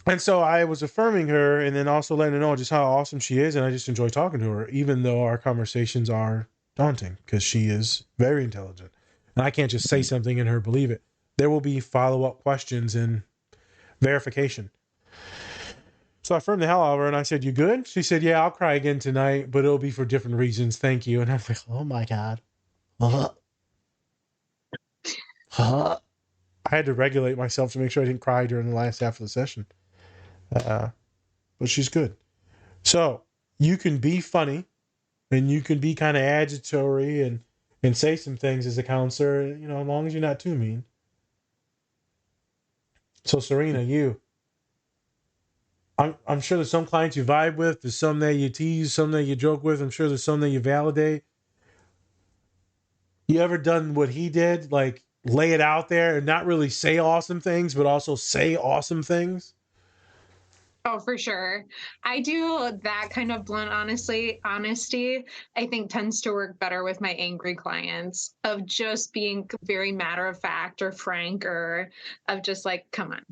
S2: And so I was affirming her and then also letting her know just how awesome she is. And I just enjoy talking to her, even though our conversations are daunting because she is very intelligent. And I can't just say something and her believe it. There will be follow-up questions and verification. So I affirmed the hell out of her and I said, "You good?" She said, "Yeah, I'll cry again tonight, but it'll be for different reasons. Thank you." And I was like, oh my God. I had to regulate myself to make sure I didn't cry during the last half of the session. But she's good. So you can be funny and you can be kind of agitatory and say some things as a counselor, as long as you're not too mean. So Serena, I'm sure there's some clients you vibe with, there's some that you tease, some that you joke with. I'm sure there's some that you validate. You ever done what he did? Like lay it out there and not really say awesome things, but also say awesome things?
S3: Oh, for sure. I do that kind of blunt honesty, I think tends to work better with my angry clients, of just being very matter of fact or frank, or of just like, come on.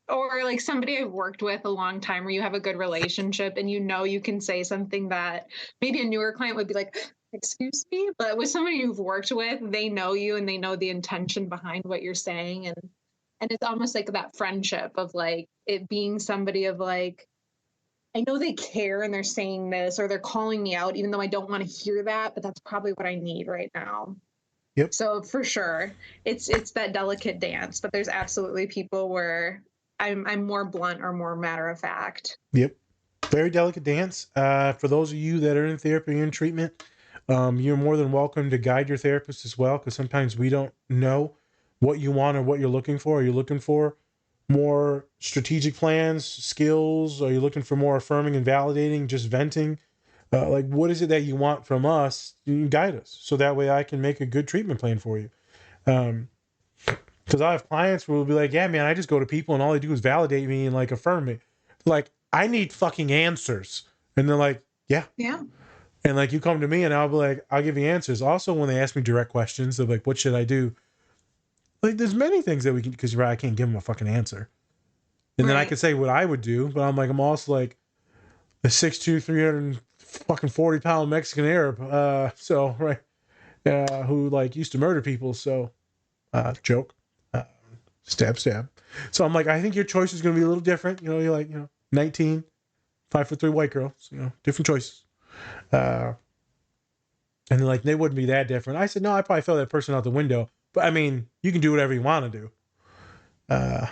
S3: Or like somebody I've worked with a long time where you have a good relationship and you can say something that maybe a newer client would be like, excuse me, but with somebody you've worked with, they know you and they know the intention behind what you're saying. And it's almost like that friendship of like it being somebody of like, I know they care and they're saying this or they're calling me out, even though I don't want to hear that, but that's probably what I need right now.
S2: Yep.
S3: So for sure, it's that delicate dance, but there's absolutely people where I'm more blunt or more matter of fact.
S2: Yep. Very delicate dance. For those of you that are in therapy and treatment, you're more than welcome to guide your therapist as well, because sometimes we don't know what you want or what you're looking for. Are you looking for more strategic plans, skills? Are you looking for more affirming and validating, just venting? Like, what is it that you want from us? You can guide us so that way I can make a good treatment plan for you. Because I have clients who will be like, yeah, man, I just go to people and all they do is validate me and like affirm me. Like, I need fucking answers. And they're like, yeah.
S3: Yeah.
S2: And like, you come to me and I'll be like, I'll give you answers. Also, when they ask me direct questions, they're like, what should I do? Like, there's many things that we can, because I can't give them a fucking answer. And then I could say what I would do, but I'm also like a 6'2", 340-pound Mexican Arab. Who like used to murder people. So, joke. Stab. So I'm like, I think your choice is going to be a little different. You're like, 19, 5'3" white girl. So, different choices. And they're like, they wouldn't be that different. I said, no, I probably fell that person out the window. But I mean, you can do whatever you want to do. And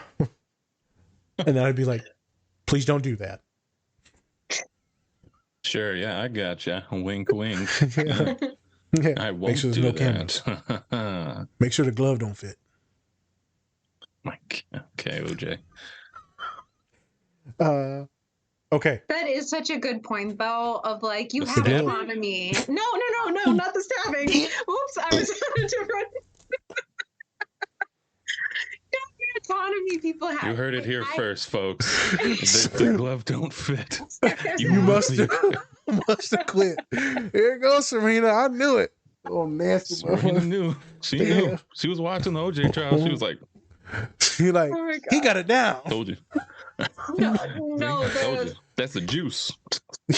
S2: then I'd be like, please don't do that.
S1: Sure, yeah, I gotcha. Wink, wink.
S2: Yeah.
S1: I won't
S2: Make sure there's
S1: do
S2: no
S1: that.
S2: cameras. Make sure the glove don't fit.
S1: Okay, OJ.
S2: Okay.
S3: That is such a good point, though, of like, you
S1: The
S3: have
S1: stabbing?
S3: autonomy. No, not the stabbing. Oops, I was on a different. Autonomy people have.
S1: You heard it here first, folks. The glove don't fit.
S2: You must have quit. Here goes Serena. I knew it. Oh, nasty.
S1: Serena knew. She knew. She was watching the OJ trial. She was like,
S2: "You're like, he got it down."
S1: Told you.
S3: No,
S1: Told you. That's the juice.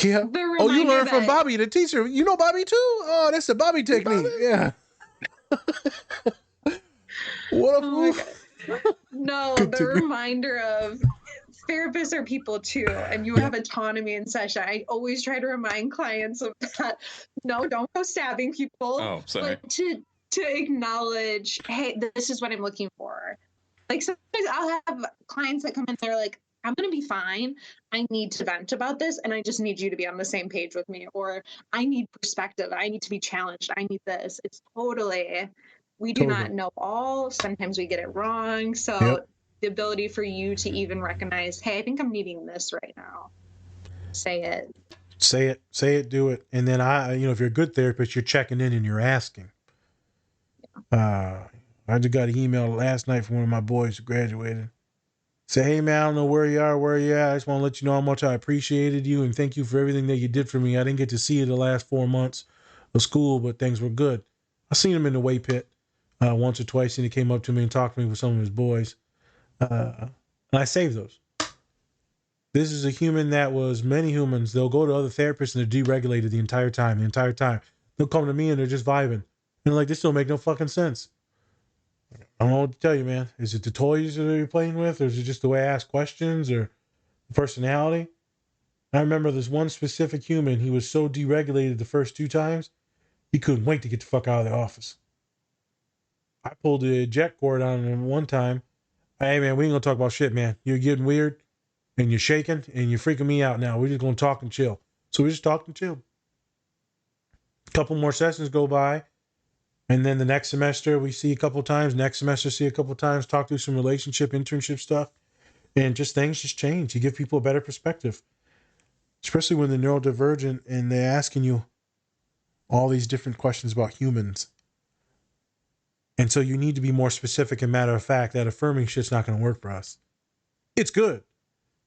S2: Yeah. Oh, you learned from Bobby, the teacher. You know Bobby too? Oh, that's the Bobby technique. Bobby? Yeah. What a fool.
S3: No, the reminder of therapists are people too, and you have autonomy in session. I always try to remind clients of that. No, don't go stabbing people.
S1: Oh, sorry.
S3: But to acknowledge, hey, this is what I'm looking for. Like sometimes I'll have clients that come in, they're like, I'm going to be fine. I need to vent about this, and I just need you to be on the same page with me. Or I need perspective. I need to be challenged. I need this. It's totally, we do not know all. Sometimes we get it wrong. So the ability for you to even recognize, hey, I think I'm needing this right now. Say it.
S2: Say it, do it. And then if you're a good therapist, you're checking in and you're asking. Yeah. I just got an email last night from one of my boys who graduated. Say, hey, man, I don't know where you are, where you at. I just want to let you know how much I appreciated you and thank you for everything that you did for me. I didn't get to see you the last 4 months of school, but things were good. I seen him in the weight pit once or twice, and he came up to me and talked to me with some of his boys. And I saved those. This is a human that was many humans. They'll go to other therapists and they're deregulated the entire time. They'll come to me and they're just vibing. And like, this don't make no fucking sense. I don't know what to tell you, man. Is it the toys that you're playing with, or is it just the way I ask questions, or the personality? I remember this one specific human. He was so deregulated the first 2 times, he couldn't wait to get the fuck out of the office. I pulled the eject cord on him one time. Hey, man, we ain't gonna talk about shit, man. You're getting weird, and you're shaking, and you're freaking me out now. We're just gonna talk and chill. So we just talked and chilled. A couple more sessions go by. And then the next semester, we see a couple times. Next semester, see a couple times. Talk through some relationship, internship stuff. And just things just change. You give people a better perspective. Especially when they're neurodivergent and they're asking you all these different questions about humans. And so you need to be more specific and matter of fact. That affirming shit's not going to work for us. It's good.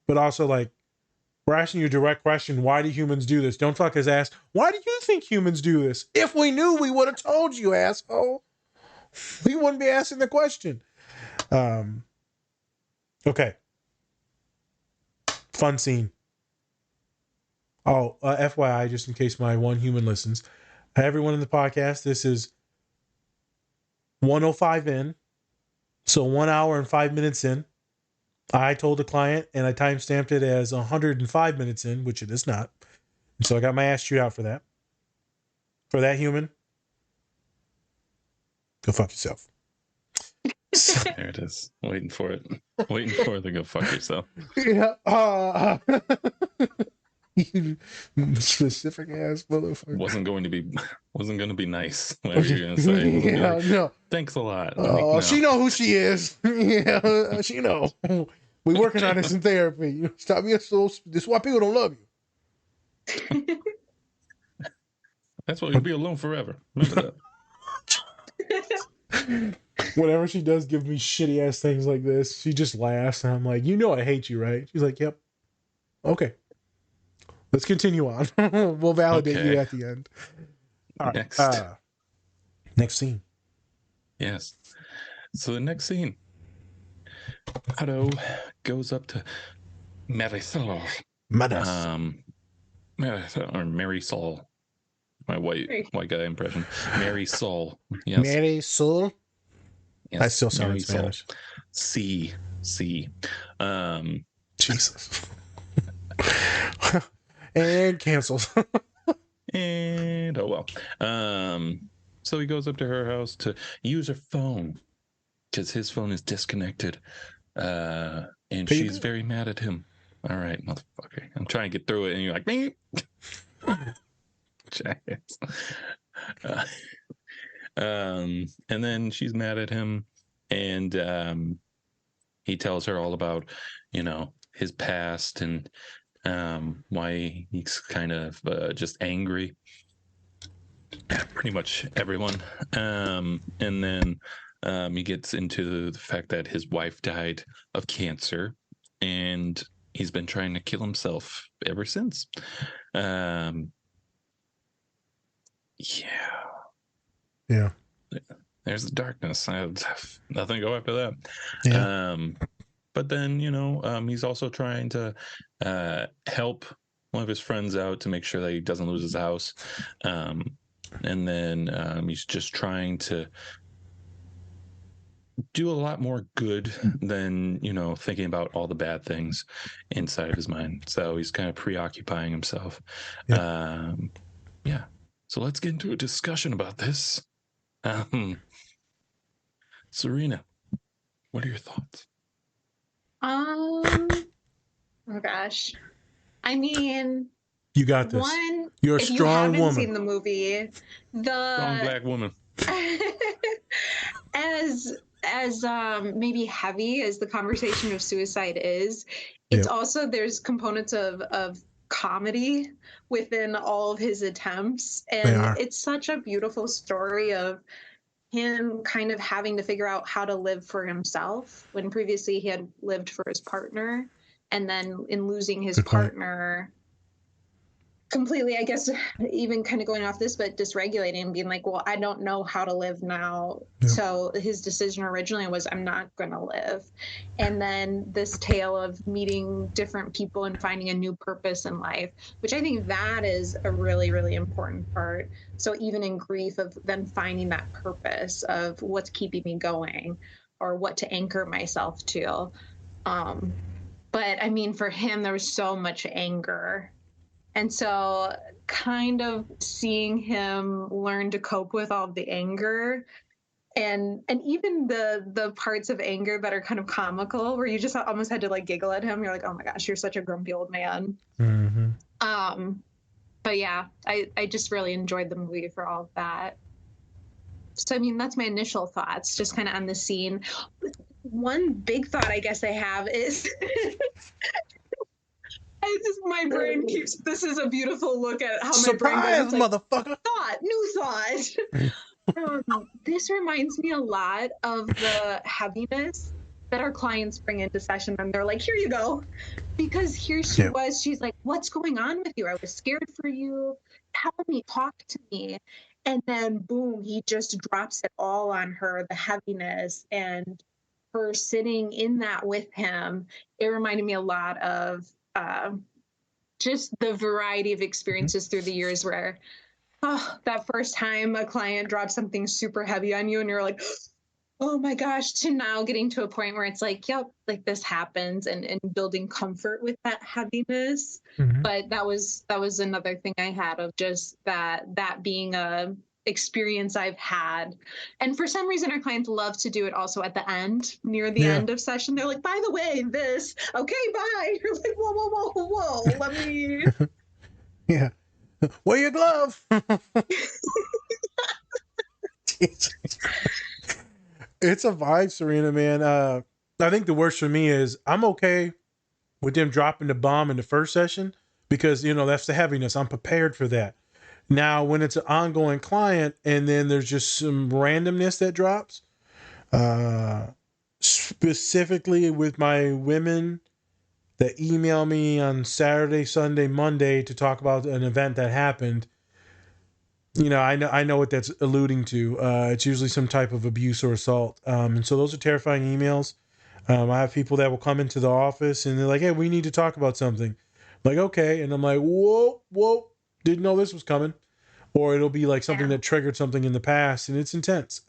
S2: But also, like, we're asking you a direct question. Why do humans do this? Don't fuck us ask, why do you think humans do this? If we knew, we would have told you, asshole. We wouldn't be asking the question. Okay. Fun scene. Oh, FYI, just in case my one human listens. Everyone in the podcast, this is 1:05 in. So 1 hour and 5 minutes in. I told the client, and I timestamped it as 105 minutes in, which it is not. And so I got my ass chewed out for that. For that human, go fuck yourself.
S1: There it is. Waiting for it. Waiting for it to go fuck yourself.
S2: Yeah. You specific ass motherfucker.
S1: Wasn't going to be nice. Whatever you're gonna say.
S2: Yeah,
S1: like,
S2: no.
S1: Thanks a lot.
S2: Oh,
S1: no.
S2: She know who she is. Yeah, she know. We working on this in therapy. Stop being so. This is why people don't love you.
S1: That's why you'll be alone forever. Remember
S2: that. Whenever she does give me shitty ass things like this, she just laughs, and I'm like, "You know I hate you, right?" She's like, "Yep." Okay. Let's continue on. We'll validate you at the end. All right. Next scene.
S1: Yes. So the next scene, Otto goes up to Marisol. Or Marisol. My white guy impression. Marisol. Yes.
S2: Marisol.
S1: Yes.
S2: I still sound in Spanish.
S1: C.
S2: Jesus. And cancels.
S1: And oh well. So he goes up to her house to use her phone because his phone is disconnected. And she's very mad at him. All right, motherfucker. I'm trying to get through it, and you're like, me. And then she's mad at him, and he tells her all about, his past and why he's kind of just angry at pretty much everyone. And then he gets into the fact that his wife died of cancer, and he's been trying to kill himself ever since. Yeah. There's the darkness. I have nothing to go after that. Yeah. But then, he's also trying to help one of his friends out to make sure that he doesn't lose his house. And then he's just trying to do a lot more good than, thinking about all the bad things inside of his mind. So he's kind of preoccupying himself. Yeah. So let's get into a discussion about this. Serena, what are your thoughts?
S3: Oh gosh. I mean,
S2: you got this. You're a strong woman. If you haven't
S3: seen the movie,
S1: strong black woman.
S3: as maybe heavy as the conversation of suicide is, it's also, there's components of comedy within all of his attempts, and it's such a beautiful story of him kind of having to figure out how to live for himself when previously he had lived for his partner, and then in losing his partner, completely, I guess, even kind of going off this, but dysregulating and being like, well, I don't know how to live now.
S2: Yeah.
S3: So his decision originally was, I'm not going to live. And then this tale of meeting different people and finding a new purpose in life, which I think that is a really, really important part. So even in grief, of then finding that purpose of what's keeping me going or what to anchor myself to. But I mean, for him, there was so much anger. And so kind of seeing him learn to cope with all of the anger and even the parts of anger that are kind of comical, where you just almost had to like giggle at him. You're like, oh my gosh, you're such a grumpy old man. But yeah, I just really enjoyed the movie for all of that. So I mean, that's my initial thoughts, just kind of on the scene. One big thought I guess I have is my brain keeps, this is a beautiful look at how my brain goes. Like,
S2: motherfucker.
S3: New thought. This reminds me a lot of the heaviness that our clients bring into session, and they're like, here you go. Because here she was, she's like, what's going on with you? I was scared for you. Tell me, talk to me. And then boom, he just drops it all on her, the heaviness, and her sitting in that with him. It reminded me a lot of just the variety of experiences through the years where, that first time a client drops something super heavy on you and you're like, oh my gosh, to now getting to a point where it's like, yep, like this happens, and building comfort with that heaviness. But that was another thing I had of just that being a experience I've had. And for some reason, our clients love to do it also at the end, near the end of session. They're like, by the way, this, okay, bye. You're like, whoa, let me.
S2: Yeah. Wear your glove. It's a vibe, Serena, man. I think the worst for me is I'm okay with them dropping the bomb in the first session because, you know, that's the heaviness. I'm prepared for that. Now, when it's an ongoing client and then there's just some randomness that drops, specifically with my women that email me on Saturday, Sunday, Monday to talk about an event that happened, you know, I know what that's alluding to. It's usually some type of abuse or assault. And so those are terrifying emails. I have people that will come into the office and they're like, hey, we need to talk about something. I'm like, okay. And I'm like, whoa, didn't know this was coming. Or it'll be like something that triggered something in the past, and it's intense.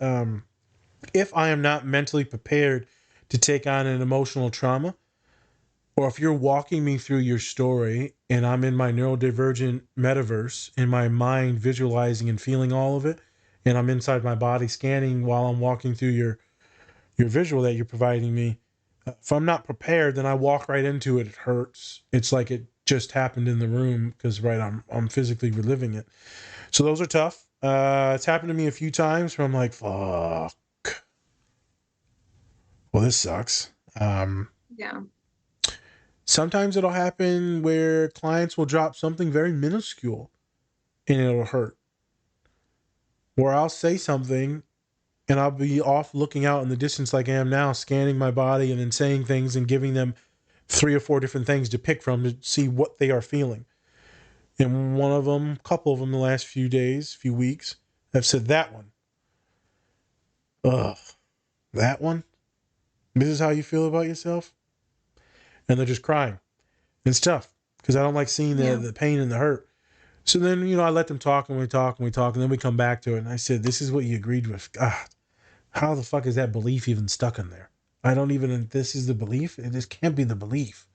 S2: If I am not mentally prepared to take on an emotional trauma, or if you're walking me through your story and I'm in my neurodivergent metaverse, in my mind visualizing and feeling all of it, and I'm inside my body scanning while I'm walking through your visual that you're providing me, if I'm not prepared, then I walk right into it. It hurts. It's like it just happened in the room because I'm physically reliving it. So those are tough. It's happened to me a few times where I'm like, fuck. Well, this sucks. Sometimes it'll happen where clients will drop something very minuscule and it'll hurt. Or I'll say something and I'll be off looking out in the distance like I am now, scanning my body and then saying things and giving them 3 or 4 different things to pick from to see what they are feeling. And one of them, a couple of them the last few days, few weeks, have said that one. Ugh, that one? This is how you feel about yourself? And they're just crying. It's tough because I don't like seeing the pain and the hurt. So then, you know, I let them talk and we talk and we talk and then we come back to it. And I said, this is what you agreed with. God, how the fuck is that belief even stuck in there? I don't even, this is the belief? This can't be the belief.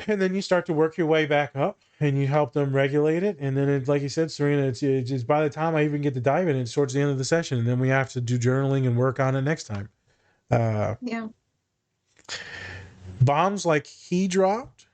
S2: And then you start to work your way back up and you help them regulate it. And then, like you said, Serena, it's just by the time I even get to dive in, it's towards the end of the session. And then we have to do journaling and work on it next time. Bombs like he dropped,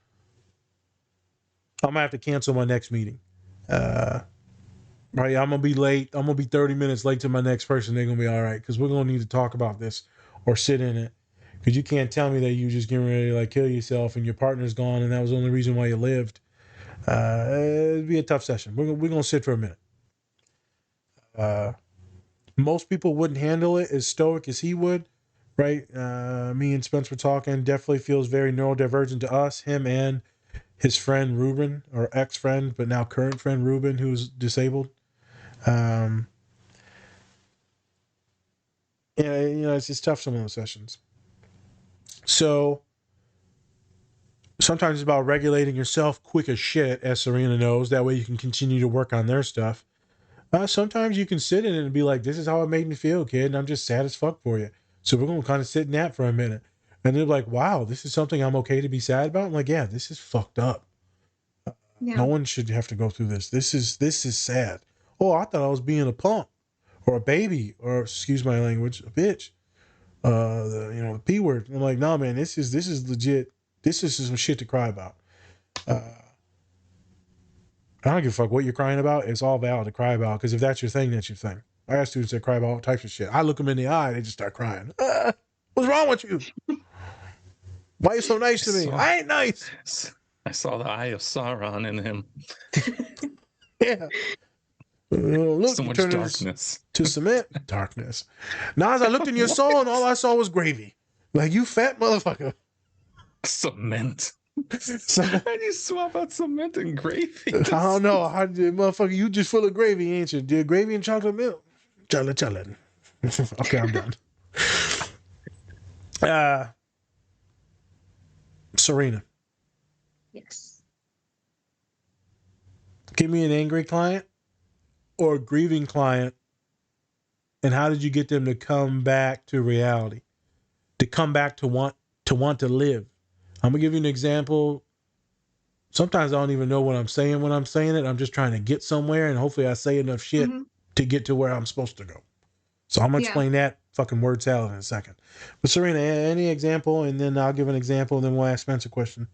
S2: I'm going to have to cancel my next meeting. Right, I'm going to be late. I'm going to be 30 minutes late to my next person. They're going to be all right because we're going to need to talk about this or sit in it. Because you can't tell me that you just getting ready to like kill yourself and your partner's gone and that was the only reason why you lived. It'd be a tough session. We're going to sit for a minute. Most people wouldn't handle it as stoic as he would, right? Me and Spence were talking. Definitely feels very neurodivergent to us, him and his friend Ruben, or ex-friend, but now current friend Ruben, who's disabled. Yeah, it's just tough, some of those sessions. So sometimes it's about regulating yourself quick as shit, as Serena knows. That way you can continue to work on their stuff. Sometimes you can sit in it and be like, this is how it made me feel, kid, and I'm just sad as fuck for you. So we're going to kind of sit in that for a minute. And they're like, wow, this is something I'm okay to be sad about? I'm like, yeah, this is fucked up.
S3: Yeah.
S2: No one should have to go through this. This is sad. Oh, I thought I was being a punk or a baby or, excuse my language, a bitch. The P word. I'm like, no, man, this is legit. This is some shit to cry about. I don't give a fuck what you're crying about. It's all valid to cry about, because if that's your thing, that's your thing. I got students that cry about all types of shit. I look them in the eye, they just start crying. What's wrong with you? Why are you so nice to me? I ain't nice.
S1: I saw the eye of Sauron in him.
S2: Yeah. Look,
S1: So
S2: you
S1: much
S2: turned
S1: darkness.
S2: to cement. Darkness. Now, as I looked in your soul, and all I saw was gravy. Like, you fat motherfucker.
S1: Cement. How do you swap out cement and gravy?
S2: I don't know. Motherfucker, you just full of gravy, ain't you? Did gravy and chocolate milk? Chocolate. Okay, I'm done. Serena.
S3: Yes.
S2: Give me an angry client or a grieving client, and how did you get them to come back to reality? To come back to want to live? I'm gonna give you an example. Sometimes I don't even know what I'm saying when I'm saying it. I'm just trying to get somewhere, and hopefully I say enough shit to get to where I'm supposed to go. So I'm gonna explain that fucking word salad in a second. But Serena, any example, and then I'll give an example, and then we'll ask Spence a question.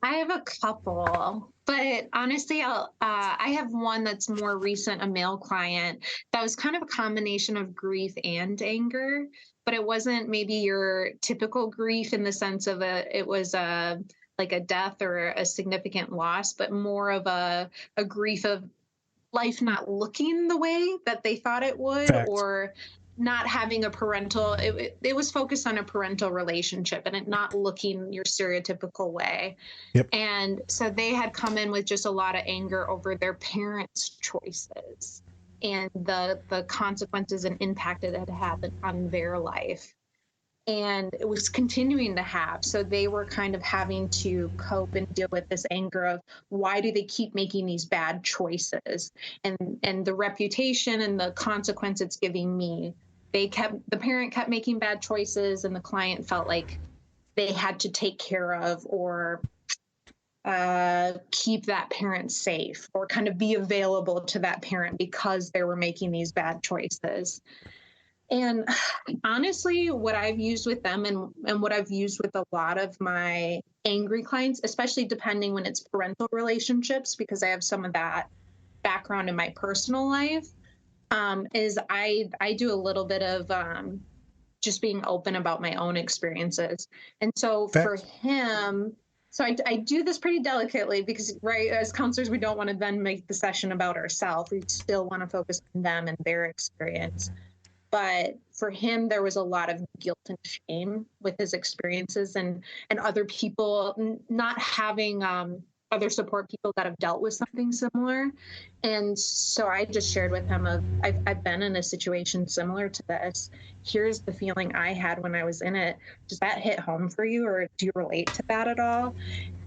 S3: I have a couple, but honestly, I have one that's more recent, a male client that was kind of a combination of grief and anger, but it wasn't maybe your typical grief in the sense of it was like a death or a significant loss, but more of a grief of life not looking the way that they thought it would.
S2: Fact.
S3: Or not having a parental, it was focused on a parental relationship and it not looking your stereotypical way.
S2: Yep.
S3: And so they had come in with just a lot of anger over their parents' choices and the consequences and impact it had had on their life. And it was continuing to have. So they were kind of having to cope and deal with this anger of why do they keep making these bad choices, and the reputation and the consequence it's giving me. The parent kept making bad choices, and the client felt like they had to take care of or keep that parent safe or kind of be available to that parent because they were making these bad choices. And honestly, what I've used with them and what I've used with a lot of my angry clients, especially depending when it's parental relationships, because I have some of that background in my personal life, is I do a little bit of just being open about my own experiences. And so for him, so I do this pretty delicately because, right, as counselors, we don't want to then make the session about ourselves. We still want to focus on them and their experience. But for him, there was a lot of guilt and shame with his experiences and other people not having other support people that have dealt with something similar. And so I just shared with him I've been in a situation similar to this. Here's the feeling I had when I was in it. Does that hit home for you, or do you relate to that at all?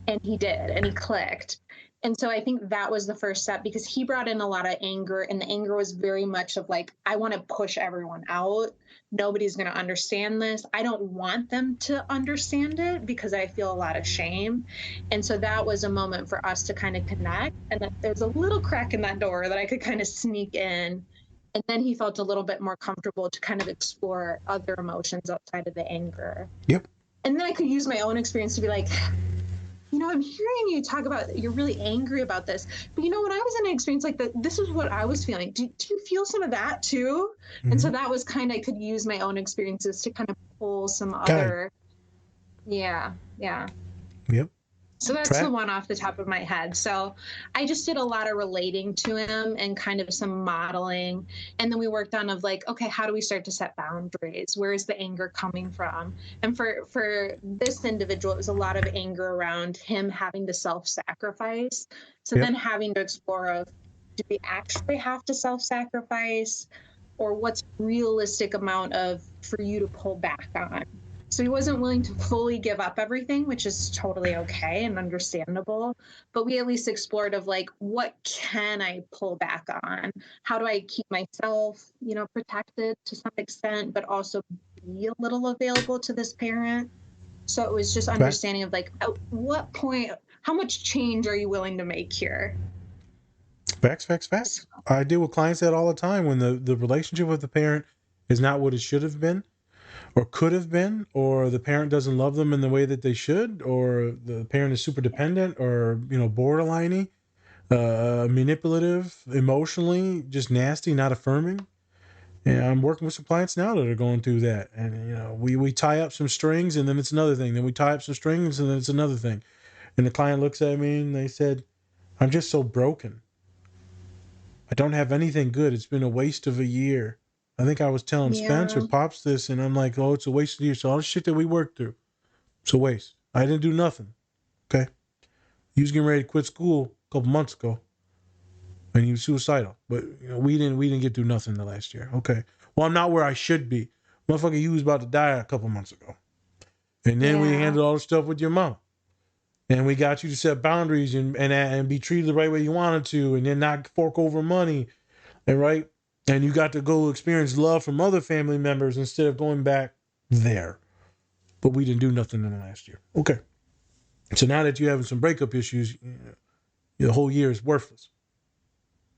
S3: And he did, and he clicked. And so I think that was the first step, because he brought in a lot of anger, and the anger was very much of like, I want to push everyone out. Nobody's going to understand this. I don't want them to understand it because I feel a lot of shame. And so that was a moment for us to kind of connect. And then there's a little crack in that door that I could kind of sneak in. And then he felt a little bit more comfortable to kind of explore other emotions outside of the anger.
S2: Yep.
S3: And then I could use my own experience to be like, I'm hearing you talk about you're really angry about this, but when I was in an experience like that, this is what I was feeling. Do you feel some of that too? Mm-hmm. And so that was kind of, I could use my own experiences to kind of pull some other, yeah.
S2: Yep.
S3: So that's the one off the top of my head. So I just did a lot of relating to him and kind of some modeling. And then we worked on of like, okay, how do we start to set boundaries? Where is the anger coming from? And for this individual, it was a lot of anger around him having to self-sacrifice. So then having to explore of, do we actually have to self-sacrifice, or what's realistic amount of for you to pull back on? So he wasn't willing to fully give up everything, which is totally okay and understandable. But we at least explored of like, what can I pull back on? How do I keep myself, protected to some extent, but also be a little available to this parent? So it was just understanding of like, at what point, how much change are you willing to make here?
S2: Facts. I deal with clients that all the time when the relationship with the parent is not what it should have been or could have been, or the parent doesn't love them in the way that they should, or the parent is super dependent or, borderliney, manipulative, emotionally, just nasty, not affirming. And I'm working with some clients now that are going through that. And, we tie up some strings and then it's another thing. Then we tie up some strings and then it's another thing. And the client looks at me and they said, I'm just so broken. I don't have anything good. It's been a waste of a year. I think I was telling Spencer, Pops, this, and I'm like, oh, it's a waste of a year. So all the shit that we worked through, it's a waste. I didn't do nothing. Okay. He was getting ready to quit school a couple months ago. And he was suicidal. But we didn't get through nothing the last year. Okay. Well, I'm not where I should be. Motherfucker, he was about to die a couple months ago. And then we handled all the stuff with your mom. And we got you to set boundaries and be treated the right way you wanted to, and then not fork over money. And right? And you got to go experience love from other family members instead of going back there. But we didn't do nothing in the last year. Okay. So now that you're having some breakup issues, the whole year is worthless.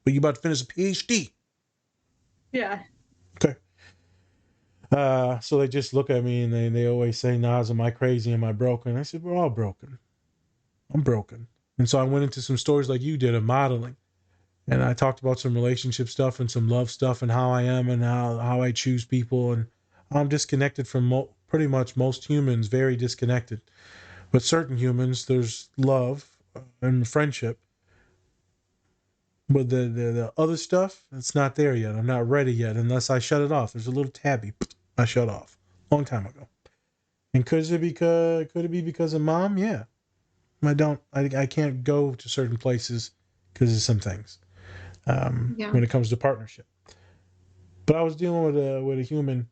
S2: But you about to finish a PhD.
S3: Yeah.
S2: Okay. So they just look at me and they always say, Nas, am I crazy? Am I broken? I said, we're all broken. I'm broken. And so I went into some stories like you did of modeling. And I talked about some relationship stuff and some love stuff and how I am and how I choose people. And I'm disconnected from pretty much most humans, very disconnected. But certain humans, there's love and friendship. But the other stuff, it's not there yet. I'm not ready yet unless I shut it off. There's a little tabby I shut off long time ago. And could it be because of mom? Yeah. I can't go to certain places because of some things. When it comes to partnership. But I was dealing with a human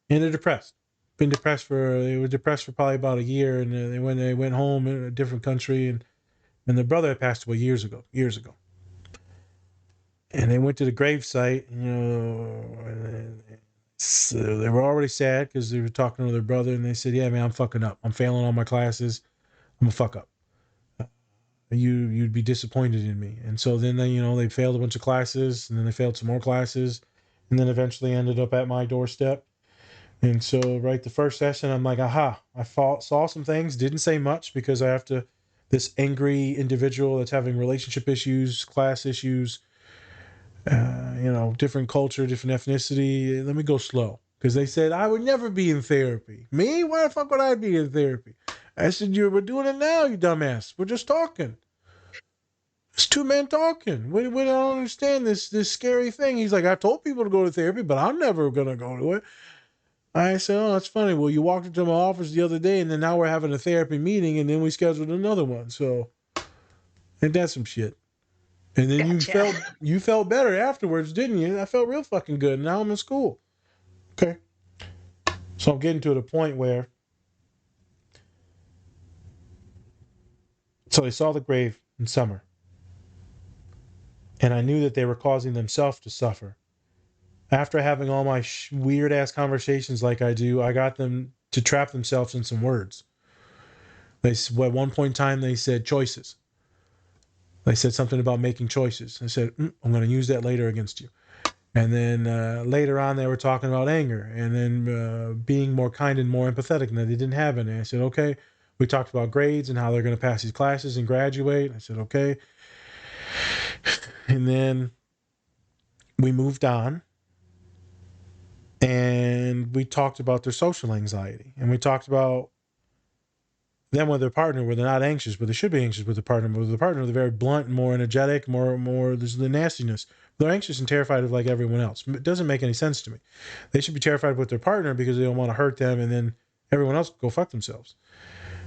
S2: and they're depressed. They were depressed for probably about a year, and they went home in a different country, and their brother had passed away years ago. And they went to the gravesite, so they were already sad because they were talking to their brother, and they said, yeah, man, I'm fucking up. I'm failing all my classes. I'm a fuck up. You'd be disappointed in me. And so then they failed a bunch of classes, and then they failed some more classes, and then eventually ended up at my doorstep. And so the first session, I'm like, aha, I saw some things, didn't say much because I have to, this angry individual that's having relationship issues, class issues, different culture, different ethnicity. Let me go slow. Because they said, I would never be in therapy. Me? Why the fuck would I be in therapy? I said, we're doing it now, you dumbass. We're just talking. It's two men talking. We don't understand this scary thing. He's like, I told people to go to therapy, but I'm never going to go to it. I said, oh, that's funny. Well, you walked into my office the other day, and then now we're having a therapy meeting, and then we scheduled another one. So, ain't that some shit? And then you felt better afterwards, didn't you? I felt real fucking good. Now I'm in school. Okay. So I'm getting to the point where, so they saw the grave in summer. And I knew that they were causing themselves to suffer. After having all my weird-ass conversations like I do, I got them to trap themselves in some words. At one point in time, they said choices. They said something about making choices. I said, I'm going to use that later against you. And then later on, they were talking about anger and then being more kind and more empathetic, and that they didn't have any. I said, okay. We talked about grades and how they're going to pass these classes and graduate. I said, okay. And then we moved on. And we talked about their social anxiety. And we talked about Then with their partner, where they're not anxious, but they should be anxious with their partner. But with the partner, they're very blunt, more energetic, more. There's the nastiness. They're anxious and terrified of like everyone else. It doesn't make any sense to me. They should be terrified with their partner because they don't want to hurt them, and then everyone else go fuck themselves.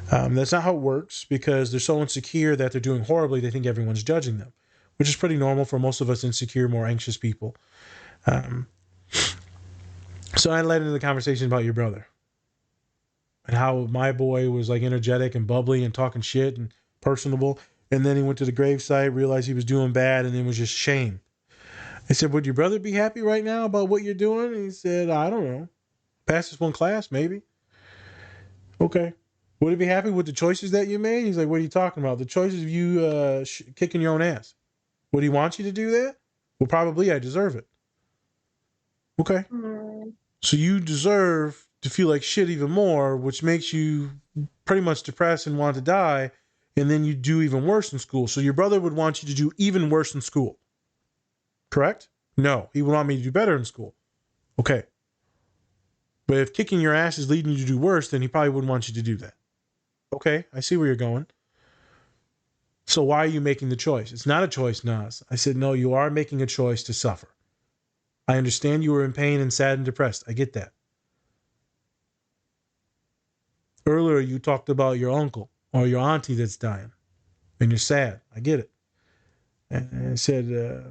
S2: That's not how it works, because they're so insecure that they're doing horribly. They think everyone's judging them, which is pretty normal for most of us insecure, more anxious people. So I led into the conversation about your brother and how my boy was like energetic and bubbly and talking shit and personable. And then he went to the gravesite, realized he was doing bad, and then was just shame. I said, would your brother be happy right now about what you're doing? And he said, I don't know. Pass this one class, maybe. Okay. Would he be happy with the choices that you made? He's like, what are you talking about? The choices of you kicking your own ass. Would he want you to do that? Well, probably I deserve it. Okay. So you deserve to feel like shit even more, which makes you pretty much depressed and want to die, and then you do even worse in school. So your brother would want you to do even worse in school. Correct? No, he would want me to do better in school. Okay. But if kicking your ass is leading you to do worse, then he probably wouldn't want you to do that. Okay, I see where you're going. So why are you making the choice? It's not a choice, Nas. I said, no, you are making a choice to suffer. I understand you were in pain and sad and depressed. I get that. Earlier, you talked about your uncle or your auntie that's dying, and you're sad. I get it. And I said, well,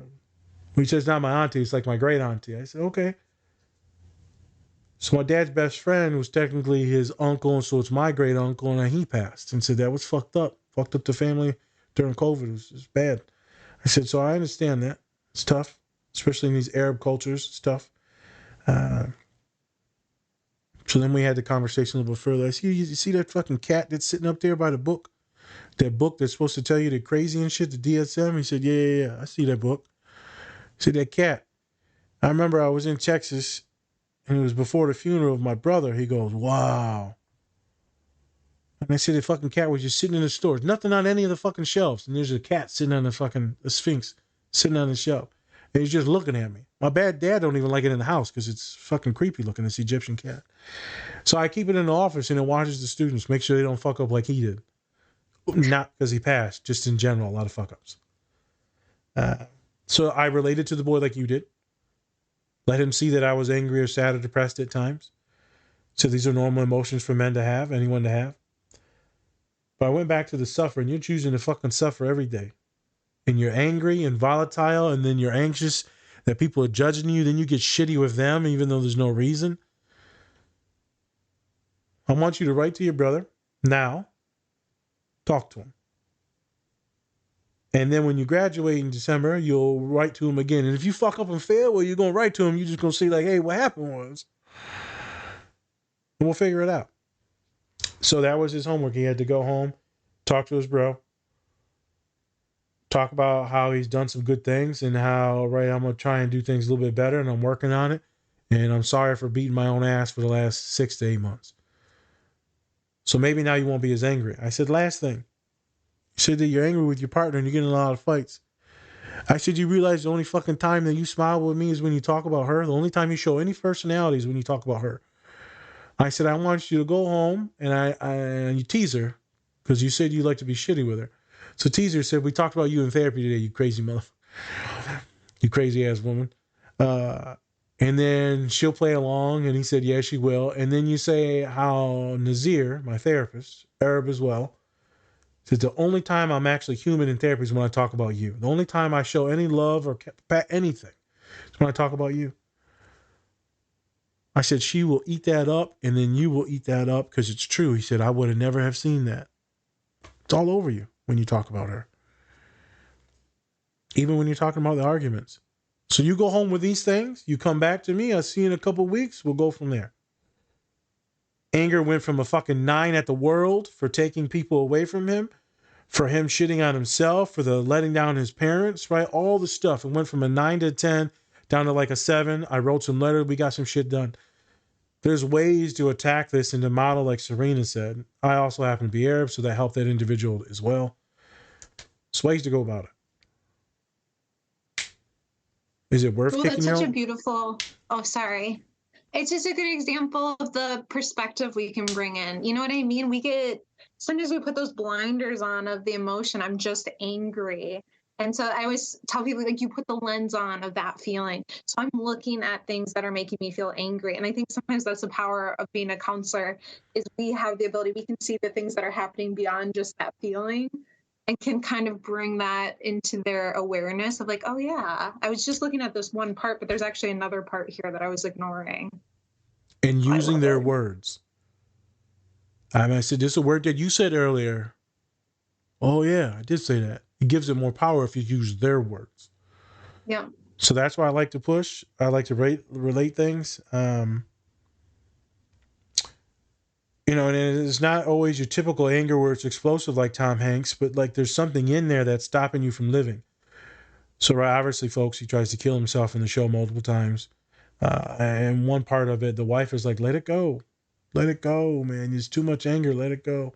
S2: he says, it's not my auntie, it's like my great auntie. I said, okay. So my dad's best friend was technically his uncle, and so it's my great uncle, and he passed. And said that was fucked up. Fucked up the family during COVID. It was bad. I said, so I understand that. It's tough, especially in these Arab cultures. It's tough. So then we had the conversation a little bit further. I see, you see that fucking cat that's sitting up there by the book? That book that's supposed to tell you they're crazy and shit, the DSM? He said, yeah, I see that book. I said, that cat. I remember I was in Texas, and it was before the funeral of my brother. He goes, wow. And I said, the fucking cat was just sitting in the store. Nothing on any of the fucking shelves. And there's a cat sitting on the fucking Sphinx, sitting on the shelf. And he's just looking at me. My bad dad don't even like it in the house because it's fucking creepy looking, this Egyptian cat. So I keep it in the office, and it watches the students, make sure they don't fuck up like he did. Not because he passed, just in general, a lot of fuck ups. So I related to the boy like you did. Let him see that I was angry or sad or depressed at times. So these are normal emotions for men to have, anyone to have. But I went back to the suffering. You're choosing to fucking suffer every day. And you're angry and volatile, and then you're anxious that people are judging you. Then you get shitty with them, even though there's no reason. I want you to write to your brother now. Talk to him. And then when you graduate in December, you'll write to him again. And if you fuck up and fail, well, you're going to write to him. You're just going to say like, hey, what happened was. And we'll figure it out. So that was his homework. He had to go home, talk to his bro, talk about how he's done some good things and how, right, I'm going to try and do things a little bit better, and I'm working on it. And I'm sorry for beating my own ass for the last 6 to 8 months. So maybe now you won't be as angry. I said, last thing. You said that you're angry with your partner and you're getting in a lot of fights. I said, you realize the only fucking time that you smile with me is when you talk about her. The only time you show any personality is when you talk about her. I said, I want you to go home and you tease her because you said you like to be shitty with her. So teaser said, we talked about you in therapy today, you crazy motherfucker. You crazy ass woman. And then she'll play along. And he said, yeah, she will. And then you say how Nazir, my therapist, Arab as well, said the only time I'm actually human in therapy is when I talk about you. The only time I show any love or anything is when I talk about you. I said, she will eat that up, and then you will eat that up because it's true. He said, I would have never have seen that. It's all over you when you talk about her. Even when you're talking about the arguments. So you go home with these things. You come back to me. I'll see you in a couple of weeks. We'll go from there. Anger went from a fucking 9 at the world for taking people away from him, for him shitting on himself, for the letting down his parents, right? All the stuff. It went from a 9 to a 10 down to like a 7. I wrote some letters. We got some shit done. There's ways to attack this and to model like Serena said. I also happen to be Arab, so that helped that individual as well. There's ways to go about it. Is it worth kicking
S3: that's
S2: your
S3: such
S2: own?
S3: a beautiful... Oh, sorry. It's just a good example of the perspective we can bring in. You know what I mean? We get sometimes we put those blinders on of the emotion. I'm just angry. And so I always tell people, like, you put the lens on of that feeling. So I'm looking at things that are making me feel angry. And I think sometimes that's the power of being a counselor, is we have the ability, we can see the things that are happening beyond just that feeling and can kind of bring that into their awareness of like, oh yeah, I was just looking at this one part, but there's actually another part here that I was ignoring.
S2: And using their words. I said, this is a word that you said earlier. Oh yeah, I did say that. It gives it more power if you use their words.
S3: Yeah.
S2: So that's why I like to push. I like to relate things. And it's not always your typical anger where it's explosive like Tom Hanks, but like there's something in there that's stopping you from living. So obviously, folks, he tries to kill himself in the show multiple times. And one part of it, the wife is like, let it go. Let it go, man. There's too much anger. Let it go.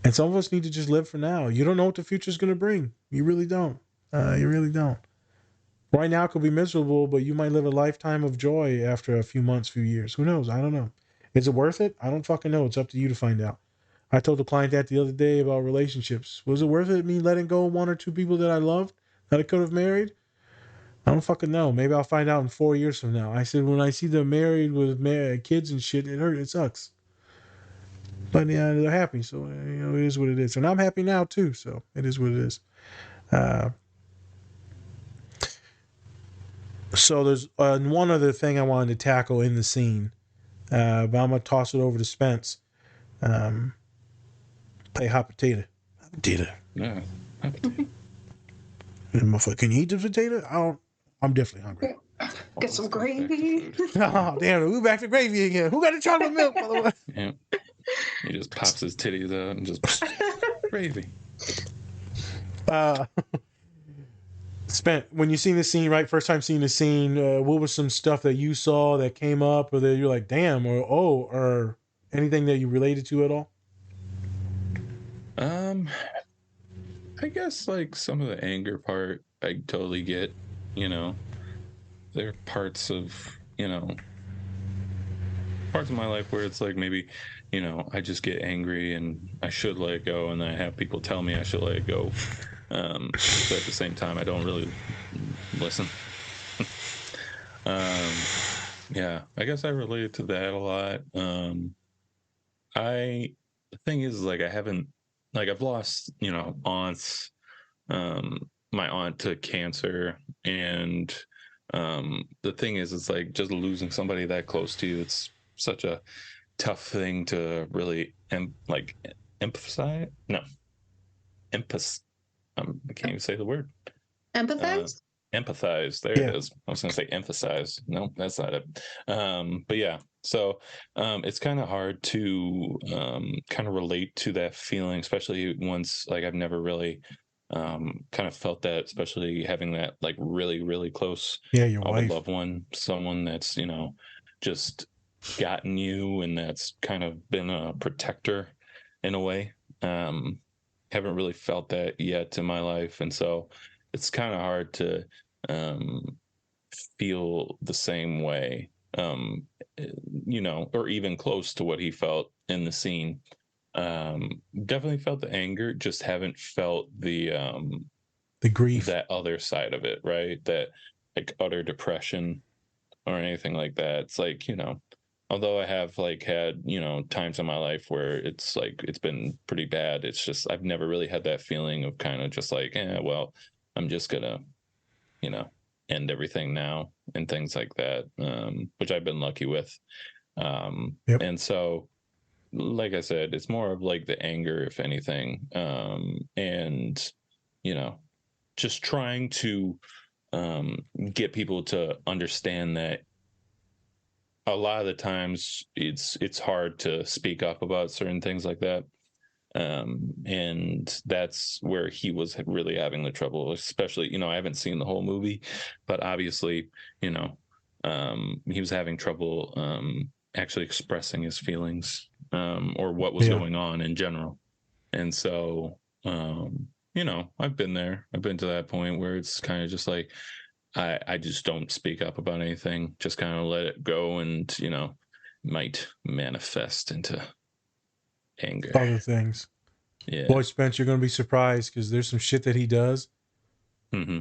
S2: And some of us need to just live for now. You don't know what the future is going to bring. You really don't. You really don't. Right now it could be miserable, but you might live a lifetime of joy after a few months, few years. Who knows? I don't know. Is it worth it? I don't fucking know. It's up to you to find out. I told the client that the other day about relationships. Was it worth it, me letting go of one or two people that I loved that I could have married? I don't fucking know. Maybe I'll find out in 4 years from now. I said, when I see them married with kids and shit, it hurts. It sucks. But yeah, they're happy, so it is what it is. And I'm happy now too, so it is what it is. So there's one other thing I wanted to tackle in the scene, but I'm gonna toss it over to Spence. Play hot potato. Hot potato.
S1: Yeah, hot potato.
S2: Can you eat the potato? I'm definitely hungry.
S3: Get some gravy.
S2: Oh, damn, we're back to gravy again. Who got the chocolate milk, by the way?
S1: Yeah. He just pops his titties out and just gravy.
S2: Spent, when you seen the scene, right? First time seeing the scene, what was some stuff that you saw that came up, or that you're like, damn, or anything that you related to at all?
S1: I guess like some of the anger part, I totally get. There are parts of my life where it's like maybe, I just get angry and I should let it go, and I have people tell me I should let it go. But at the same time, I don't really listen. Yeah, I guess I related to that a lot. The thing is, like, I haven't, like, I've lost, aunts, my aunt to cancer, and the thing is, it's like just losing somebody that close to you. It's such a tough thing to really emphasize. No, I can't even say the word.
S3: Empathize?
S1: Empathize. There it is. I was going to say emphasize. No, that's not it. But yeah, so it's kind of hard to kind of relate to that feeling, especially once, like, I've never really kind of felt that, especially having that, like, really, really close
S2: your wife,
S1: loved one, someone that's, just gotten you, and that's kind of been a protector in a way. Haven't really felt that yet in my life, and so it's kind of hard to feel the same way, or even close to what he felt in the scene. Definitely felt the anger, just haven't felt the
S2: grief,
S1: that other side of it, right? That, like, utter depression or anything like that. It's like, although I have, like, had, times in my life where it's like, it's been pretty bad, it's just, I've never really had that feeling of kind of just like, well, I'm just gonna, end everything now and things like that, which I've been lucky with. And so, like I said, it's more of like the anger, if anything, and just trying to get people to understand that a lot of the times it's hard to speak up about certain things like that, and that's where he was really having the trouble, especially, I haven't seen the whole movie, but obviously, he was having trouble actually expressing his feelings, or what was going on in general. And so, I've been there. I've been to that point where it's kind of just like, I just don't speak up about anything, just kind of let it go, and, might manifest into anger.
S2: other things.
S1: Yeah.
S2: Boy, Spence, you're going to be surprised because there's some shit that he does,
S1: Mm-hmm.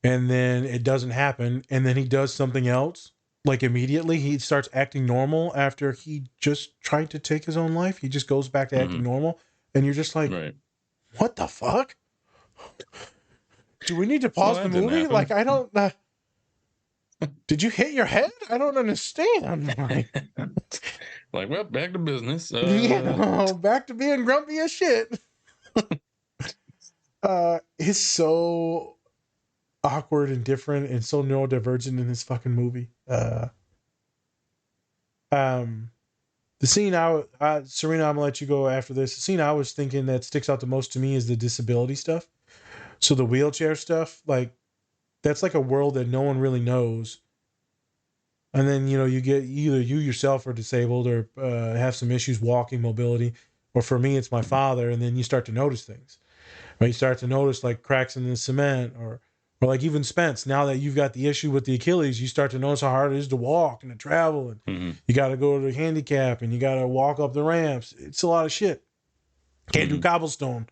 S2: and then it doesn't happen, and then he does something else. Like immediately, he starts acting normal after he just tried to take his own life. He just goes back to acting normal, and you're just like,
S1: Right.
S2: what the fuck? Do we need to pause
S1: Well,
S2: the
S1: that didn't
S2: movie?
S1: happen.
S2: Like, I don't. Did you hit your head? I don't understand.
S1: Like, well, back to business.
S2: Back to being grumpy as shit. It's so awkward and different and so neurodivergent in this fucking movie. The scene Serena, I'm gonna let you go after this. The scene I was thinking that sticks out the most to me is the disability stuff. So the wheelchair stuff, like that's like a world that no one really knows. And then, you get either you yourself are disabled or have some issues walking, mobility, or for me, it's my father. And then you start to notice things, right? You start to notice like cracks in the cement or like even Spence. Now that you've got the issue with the Achilles, you start to notice how hard it is to walk and to travel. And you got to go to the handicap and you got to walk up the ramps. It's a lot of shit. Can't do cobblestone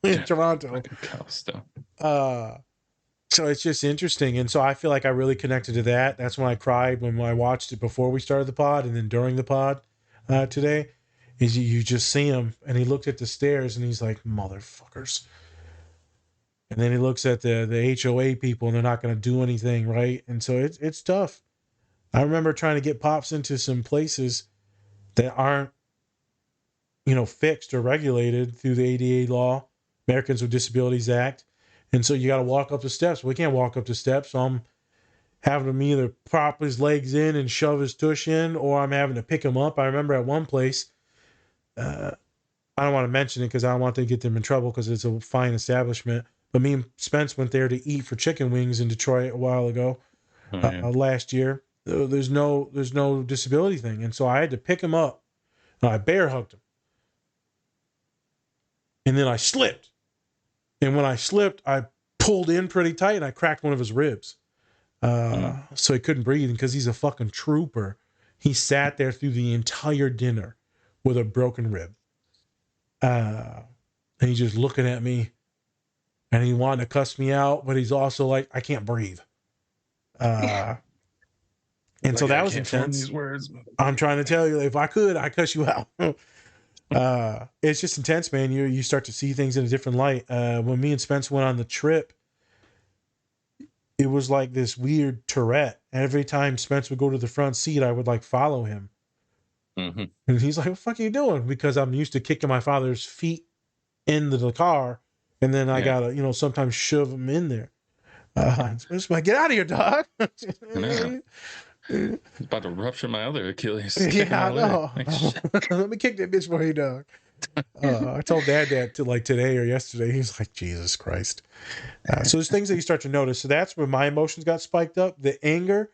S2: in Toronto.
S1: Cobblestone.
S2: So it's just interesting. And so I feel like I really connected to that. That's when I cried when I watched it before we started the pod and then during the pod today. Is you just see him and he looked at the stairs and he's like, motherfuckers. And then he looks at the HOA people and they're not going to do anything, right? And so it's tough. I remember trying to get Pops into some places that aren't, fixed or regulated through the ADA law, Americans with Disabilities Act. And so you got to walk up the steps. We can't walk up the steps. So I'm having him either prop his legs in and shove his tush in, or I'm having to pick him up. I remember at one place, I don't want to mention it because I don't want to get them in trouble because it's a fine establishment. But me and Spence went there to eat for chicken wings in Detroit a while ago, last year. There's no disability thing. And so I had to pick him up. I bear hugged him. And then I slipped. And when I slipped, I pulled in pretty tight and I cracked one of his ribs. So he couldn't breathe. And because he's a fucking trooper, he sat there through the entire dinner with a broken rib. And he's just looking at me and he wanted to cuss me out, but he's also like, I can't breathe. And like, so that was intense. These words. I'm trying to tell you, if I could, I'd cuss you out. It's just intense, man. You start to see things in a different light. When me and Spence went on the trip, it was like this weird Tourette. Every time Spence would go to the front seat, I would like follow him. And he's like, what the fuck are you doing? Because I'm used to kicking my father's feet into the car. And then I gotta, sometimes shove him in there. Spence like, get out of here, dog.
S1: He's about to rupture my other Achilles.
S2: Yeah, I know. Let me kick that bitch for you, dog. I told Dad that today or yesterday. He's like, Jesus Christ. So there's things that you start to notice. So that's where my emotions got spiked up. The anger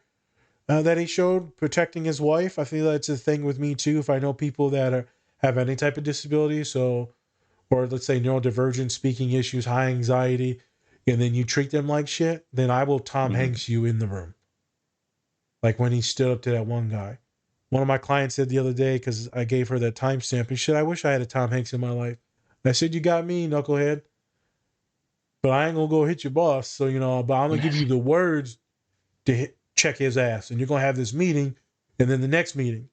S2: that he showed protecting his wife. I feel that's a thing with me too. If I know people that have any type of disability, or let's say neurodivergent, speaking issues, high anxiety, and then you treat them like shit, then I will Tom Hanks you in the room. Like when he stood up to that one guy. One of my clients said the other day, because I gave her that timestamp, he said, I wish I had a Tom Hanks in my life. And I said, you got me, knucklehead. But I ain't going to go hit your boss. So, but I'm going to give you the words to check his ass. And you're going to have this meeting and then the next meeting.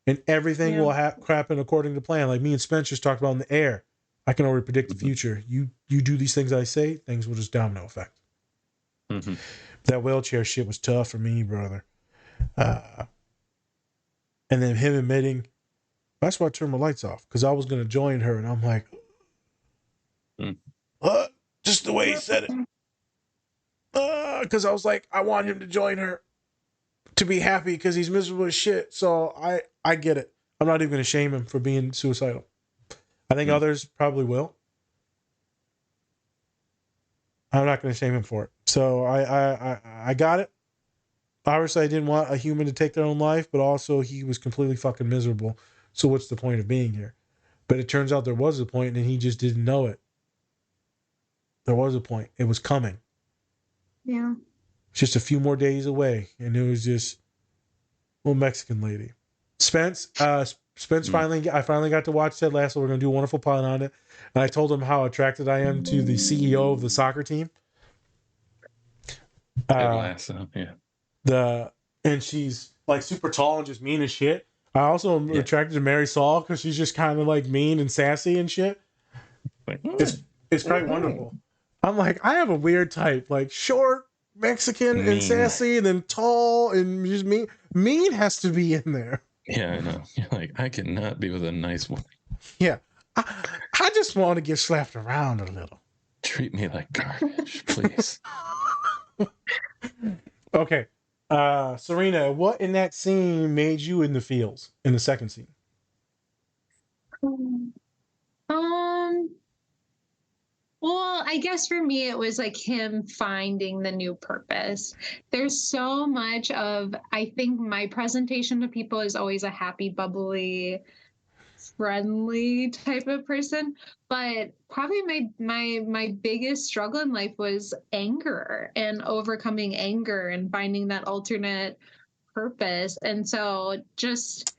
S2: And everything will happen according to plan. Like me and Spencer's talked about in the air. I can already predict the future. You do these things I say, things will just domino effect. That wheelchair shit was tough for me, brother. And then him admitting, that's why I turned my lights off, because I was going to join her. And I'm like, what? Just the way he said it. Because I was like, I want him to join her to be happy because he's miserable as shit. So I get it. I'm not even going to shame him for being suicidal. I think others probably will. I'm not going to shame him for it. So I got it. Obviously, I didn't want a human to take their own life, but also he was completely fucking miserable. So what's the point of being here? But it turns out there was a point and he just didn't know it. There was a point. It was coming.
S3: Yeah.
S2: It's just a few more days away. And it was just a little Mexican lady. Spence, I finally got to watch Ted Lasso. We're going to do a wonderful pod on it. And I told him how attracted I am to the CEO of the soccer team.
S1: Ted Lasso, yeah.
S2: And she's like super tall and just mean as shit. I also am attracted to Mary Saul because she's just kind of like mean and sassy and shit.
S1: Like,
S2: it's quite wonderful. I'm like, I have a weird type, like short, Mexican,
S1: mean.
S2: and sassy, and then tall and just mean. Mean has to be in there.
S1: Yeah, I know. You're like, I cannot be with a nice woman.
S2: Yeah. I just want to get slapped around a little.
S1: Treat me like garbage, please.
S2: Okay. Serena, what in that scene made you in the feels in the second scene?
S3: Well, I guess for me, it was like him finding the new purpose. There's so much of, I think my presentation to people is always a happy, bubbly, friendly type of person. But probably my biggest struggle in life was anger and overcoming anger and finding that alternate purpose. And so just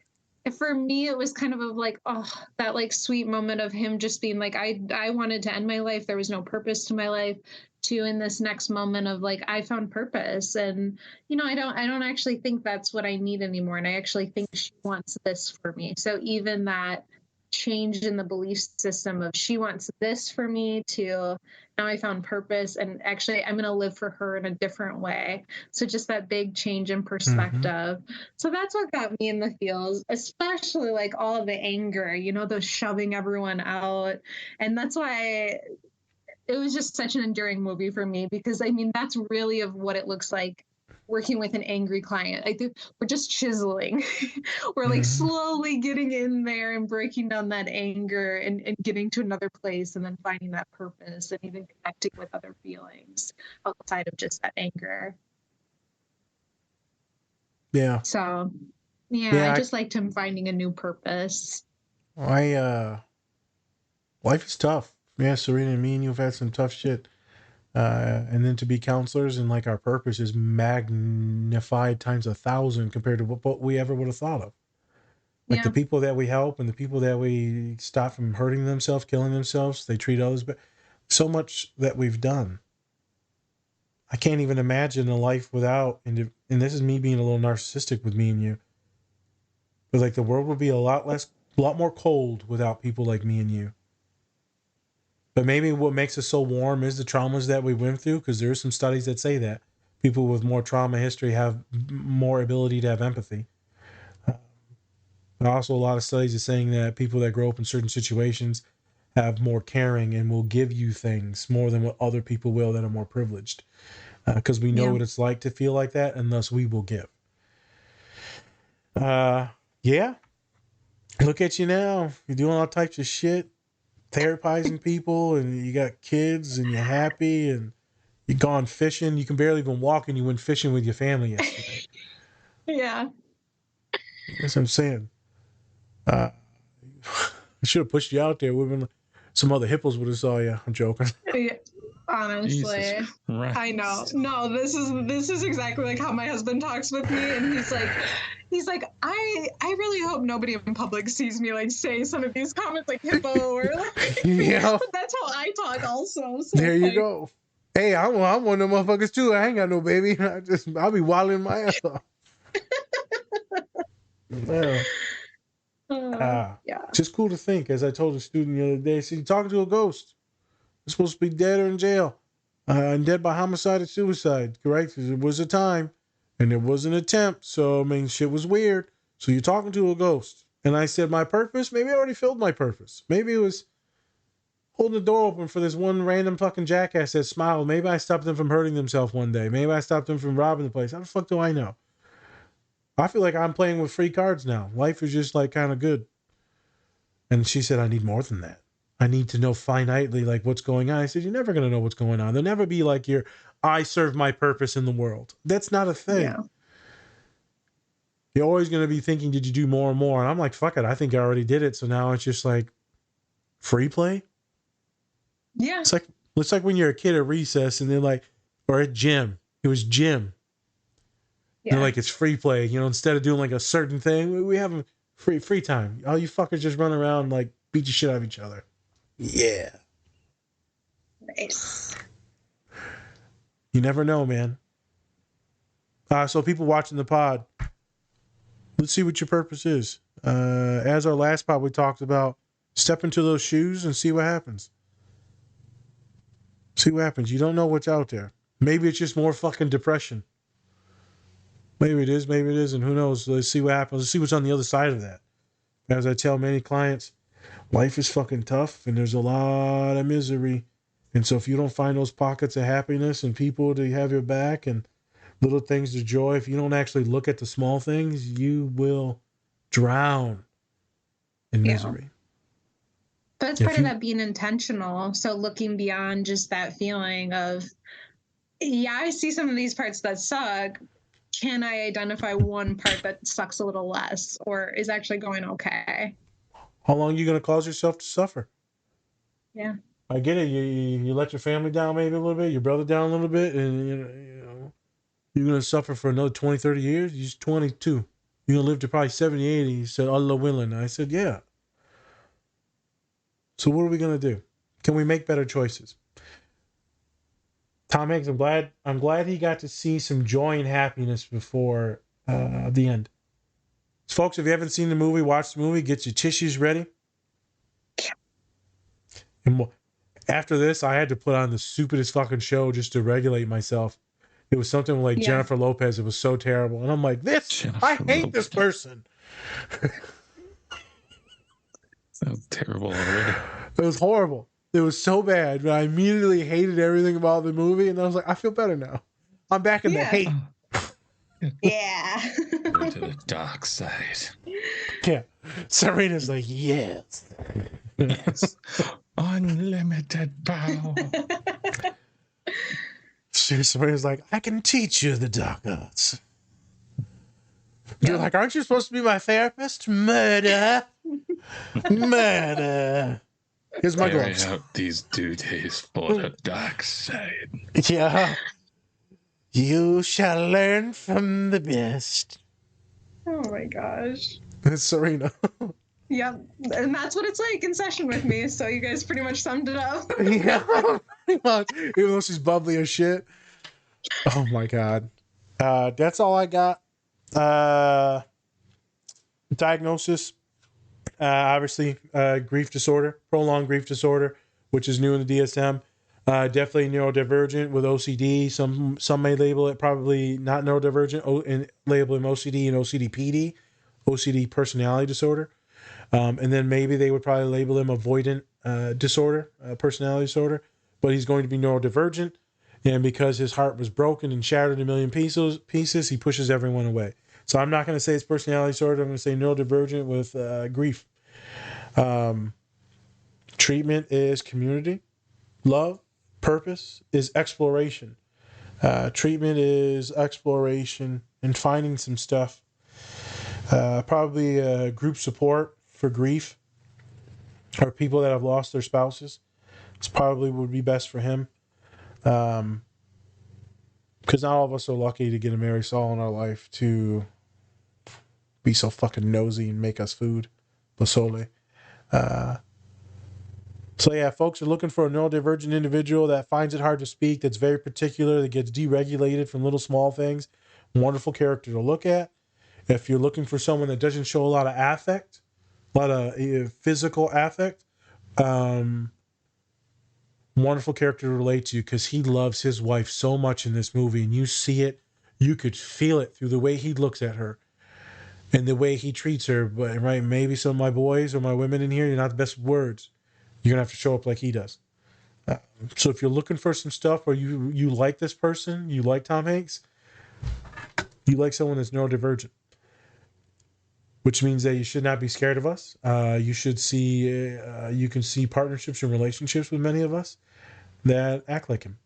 S3: for me, it was kind of like, oh, that like sweet moment of him just being like, I wanted to end my life. There was no purpose to my life. To in this next moment of like, I found purpose. And, you know, I don't actually think that's what I need anymore. And I actually think she wants this for me. So even that change in the belief system of she wants this for me to now I found purpose and actually I'm going to live for her in a different way. So just that big change in perspective. Mm-hmm. So that's what got me in the feels, especially like all of the anger, you know, the shoving everyone out. And that's why it was just such an enduring movie for me, because I mean, that's really of what it looks like working with an angry client. I think we're just chiseling. We're like slowly getting in there and breaking down that anger and getting to another place and then finding that purpose and even connecting with other feelings outside of just that anger.
S2: Yeah.
S3: So, I just liked him finding a new purpose.
S2: Life is tough. Yeah, Serena, me and you have had some tough shit. And then to be counselors and like our purpose is magnified times 1,000 compared to what we ever would have thought of. Like the people that we help and the people that we stop from hurting themselves, killing themselves, they treat others, but so much that we've done. I can't even imagine a life without, and this is me being a little narcissistic with me and you, but like the world would be a lot more cold without people like me and you. But maybe what makes us so warm is the traumas that we went through, because there are some studies that say that people with more trauma history have more ability to have empathy. But also a lot of studies are saying that people that grow up in certain situations have more caring and will give you things more than what other people will that are more privileged. Because we know what it's like to feel like that, and thus we will give. Look at you now. You're doing all types of shit. Therapizing people, and you got kids, and you're happy, and you've gone fishing. You can barely even walk, and you went fishing with your family yesterday.
S3: Yeah.
S2: That's what I'm saying. I should have pushed you out there. Some other hippos would have saw you. I'm joking.
S3: Yeah, honestly, I know. No, this is exactly like how my husband talks with me, and he's like, I really hope nobody in public sees me like say some of these comments like hippo or like. But that's how I talk also. So
S2: there you go. Hey, I'm one of them motherfuckers too. I ain't got no baby. I'll be wilding my ass off. It's just cool to think. As I told a student the other day, see, you're talking to a ghost. You're supposed to be dead or in jail, and dead by homicide or suicide, correct? Because it was a time, and it was an attempt. So I mean, shit was weird. So you're talking to a ghost, and I said, my purpose. Maybe I already filled my purpose. Maybe it was holding the door open for this one random fucking jackass that smiled. Maybe I stopped them from hurting themselves one day. Maybe I stopped them from robbing the place. How the fuck do I know? I feel like I'm playing with free cards now. Life is just like kind of good. And she said, I need more than that. I need to know finitely like what's going on. I said, you're never going to know what's going on. There'll never be like I serve my purpose in the world. That's not a thing. Yeah. You're always going to be thinking, did you do more and more? And I'm like, fuck it. I think I already did it. So now it's just like free play.
S3: Yeah.
S2: It's like when you're a kid at recess and they're like, or at gym. It was gym. Yeah. They're like, it's free play. You know, instead of doing like a certain thing, we have Free time. All you fuckers just run around like beat the shit out of each other. Yeah.
S3: Nice.
S2: You never know, man. So people watching the pod, let's see what your purpose is. As our last pod we talked about, step into those shoes and see what happens. See what happens. You don't know what's out there. Maybe it's just more fucking depression. Maybe it is, maybe it isn't. Who knows? Let's see what happens. Let's see what's on the other side of that. As I tell many clients, life is fucking tough and there's a lot of misery. And so if you don't find those pockets of happiness and people to have your back and little things of joy, if you don't actually look at the small things, you will drown in misery.
S3: But it's part of that being intentional. So looking beyond just that feeling of, yeah, I see some of these parts that suck. Can I identify one part that sucks a little less or is actually going okay?
S2: How long are you going to cause yourself to suffer?
S3: Yeah.
S2: I get it. You let your family down maybe a little bit, your brother down a little bit, and you know you're going to suffer for another 20, 30 years. He's 22. You're going to live to probably 70, 80. He said, Allah willing. I said, yeah. So what are we going to do? Can we make better choices? Tom Hanks, I'm glad he got to see some joy and happiness before the end. So folks, if you haven't seen the movie, watch the movie, get your tissues ready. And after this, I had to put on the stupidest fucking show just to regulate myself. It was something like Jennifer Lopez. It was so terrible. And I'm like, I hate this person.
S1: Sounds terrible already.
S2: It was horrible. It was so bad, but I immediately hated everything about the movie, and I was like, I feel better now. I'm back in the hate.
S3: Yeah.
S1: Go to the dark side.
S2: Yeah. Serena's like, yes.
S1: Yes. Unlimited power.
S2: Serena's like, I can teach you the dark arts. You're like, aren't you supposed to be my therapist? Murder. Murder. Here's my gloves.
S1: Carry out these duties for the dark side.
S2: Yeah. You shall learn from the best.
S3: Oh my gosh.
S2: It's Serena.
S3: Yep. And that's what it's like in session with me. So you guys pretty much summed it up.
S2: Yeah. Even though she's bubbly as shit. Oh my God. That's all I got. Diagnosis. Obviously, grief disorder, prolonged grief disorder, which is new in the DSM. Definitely neurodivergent with OCD. Some may label it probably not neurodivergent and label him OCD and OCD-PD, OCD personality disorder. And then maybe they would probably label him avoidant disorder, personality disorder. But he's going to be neurodivergent. And because his heart was broken and shattered in a million pieces, he pushes everyone away. So I'm not going to say it's personality disorder. I'm going to say neurodivergent with grief. Treatment is community. Love, purpose is exploration. Treatment is exploration and finding some stuff. Probably group support for grief or people that have lost their spouses. It's probably would be best for him. Because not all of us are lucky to get a Mary Saul in our life to be so fucking nosy and make us food. Basole. So yeah, folks are looking for a neurodivergent individual that finds it hard to speak, that's very particular, that gets deregulated from little small things. Wonderful character to look at. If you're looking for someone that doesn't show a lot of affect, a lot of physical affect, wonderful character to relate to because he loves his wife so much in this movie, and you see it, you could feel it through the way he looks at her and the way he treats her. But right, maybe some of my boys or my women in here, you're not the best with words. You're gonna have to show up like he does. So if you're looking for some stuff where you like this person, you like Tom Hanks, you like someone that's neurodivergent, which means that you should not be scared of us. You should see, you can see partnerships and relationships with many of us that act like him.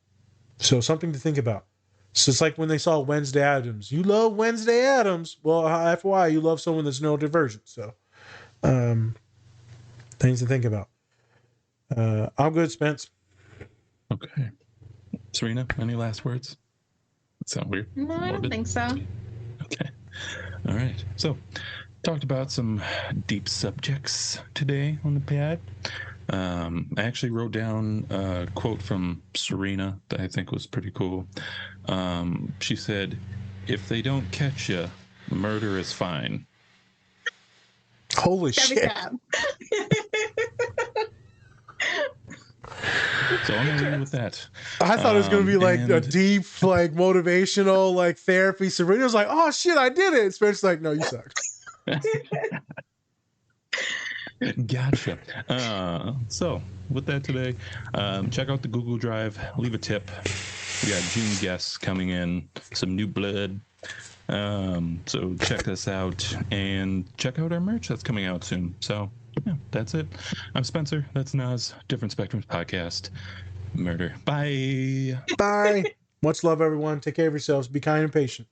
S2: So something to think about. So it's like when they saw Wednesday Addams. You love Wednesday Addams. Well, FYI, you love someone that's neurodivergent. So things to think about. I'm good, Spence.
S1: Okay. Serena, any last words? That sound weird?
S3: No, I don't think so.
S1: Okay. All right. So, talked about some deep subjects today on the pad. I actually wrote down a quote from Serena that I think was pretty cool. She said, "If they don't catch you, murder is fine."
S2: Holy shit.
S1: So I'm gonna leave with that.
S2: I thought it was gonna be like a
S1: and-
S2: deep, like motivational, like therapy. Serena was like, "Oh shit, I did it." Spencer's like, "No, you suck."
S1: Gotcha. So with that today, check out the Google Drive. Leave a tip. We got June guests coming in, some new blood. So check us out and check out our merch that's coming out soon. So yeah, that's it. I'm Spencer. That's Naz. Different Spectrums Podcast. Murder. Bye.
S2: Bye. Much love, everyone. Take care of yourselves. Be kind and patient.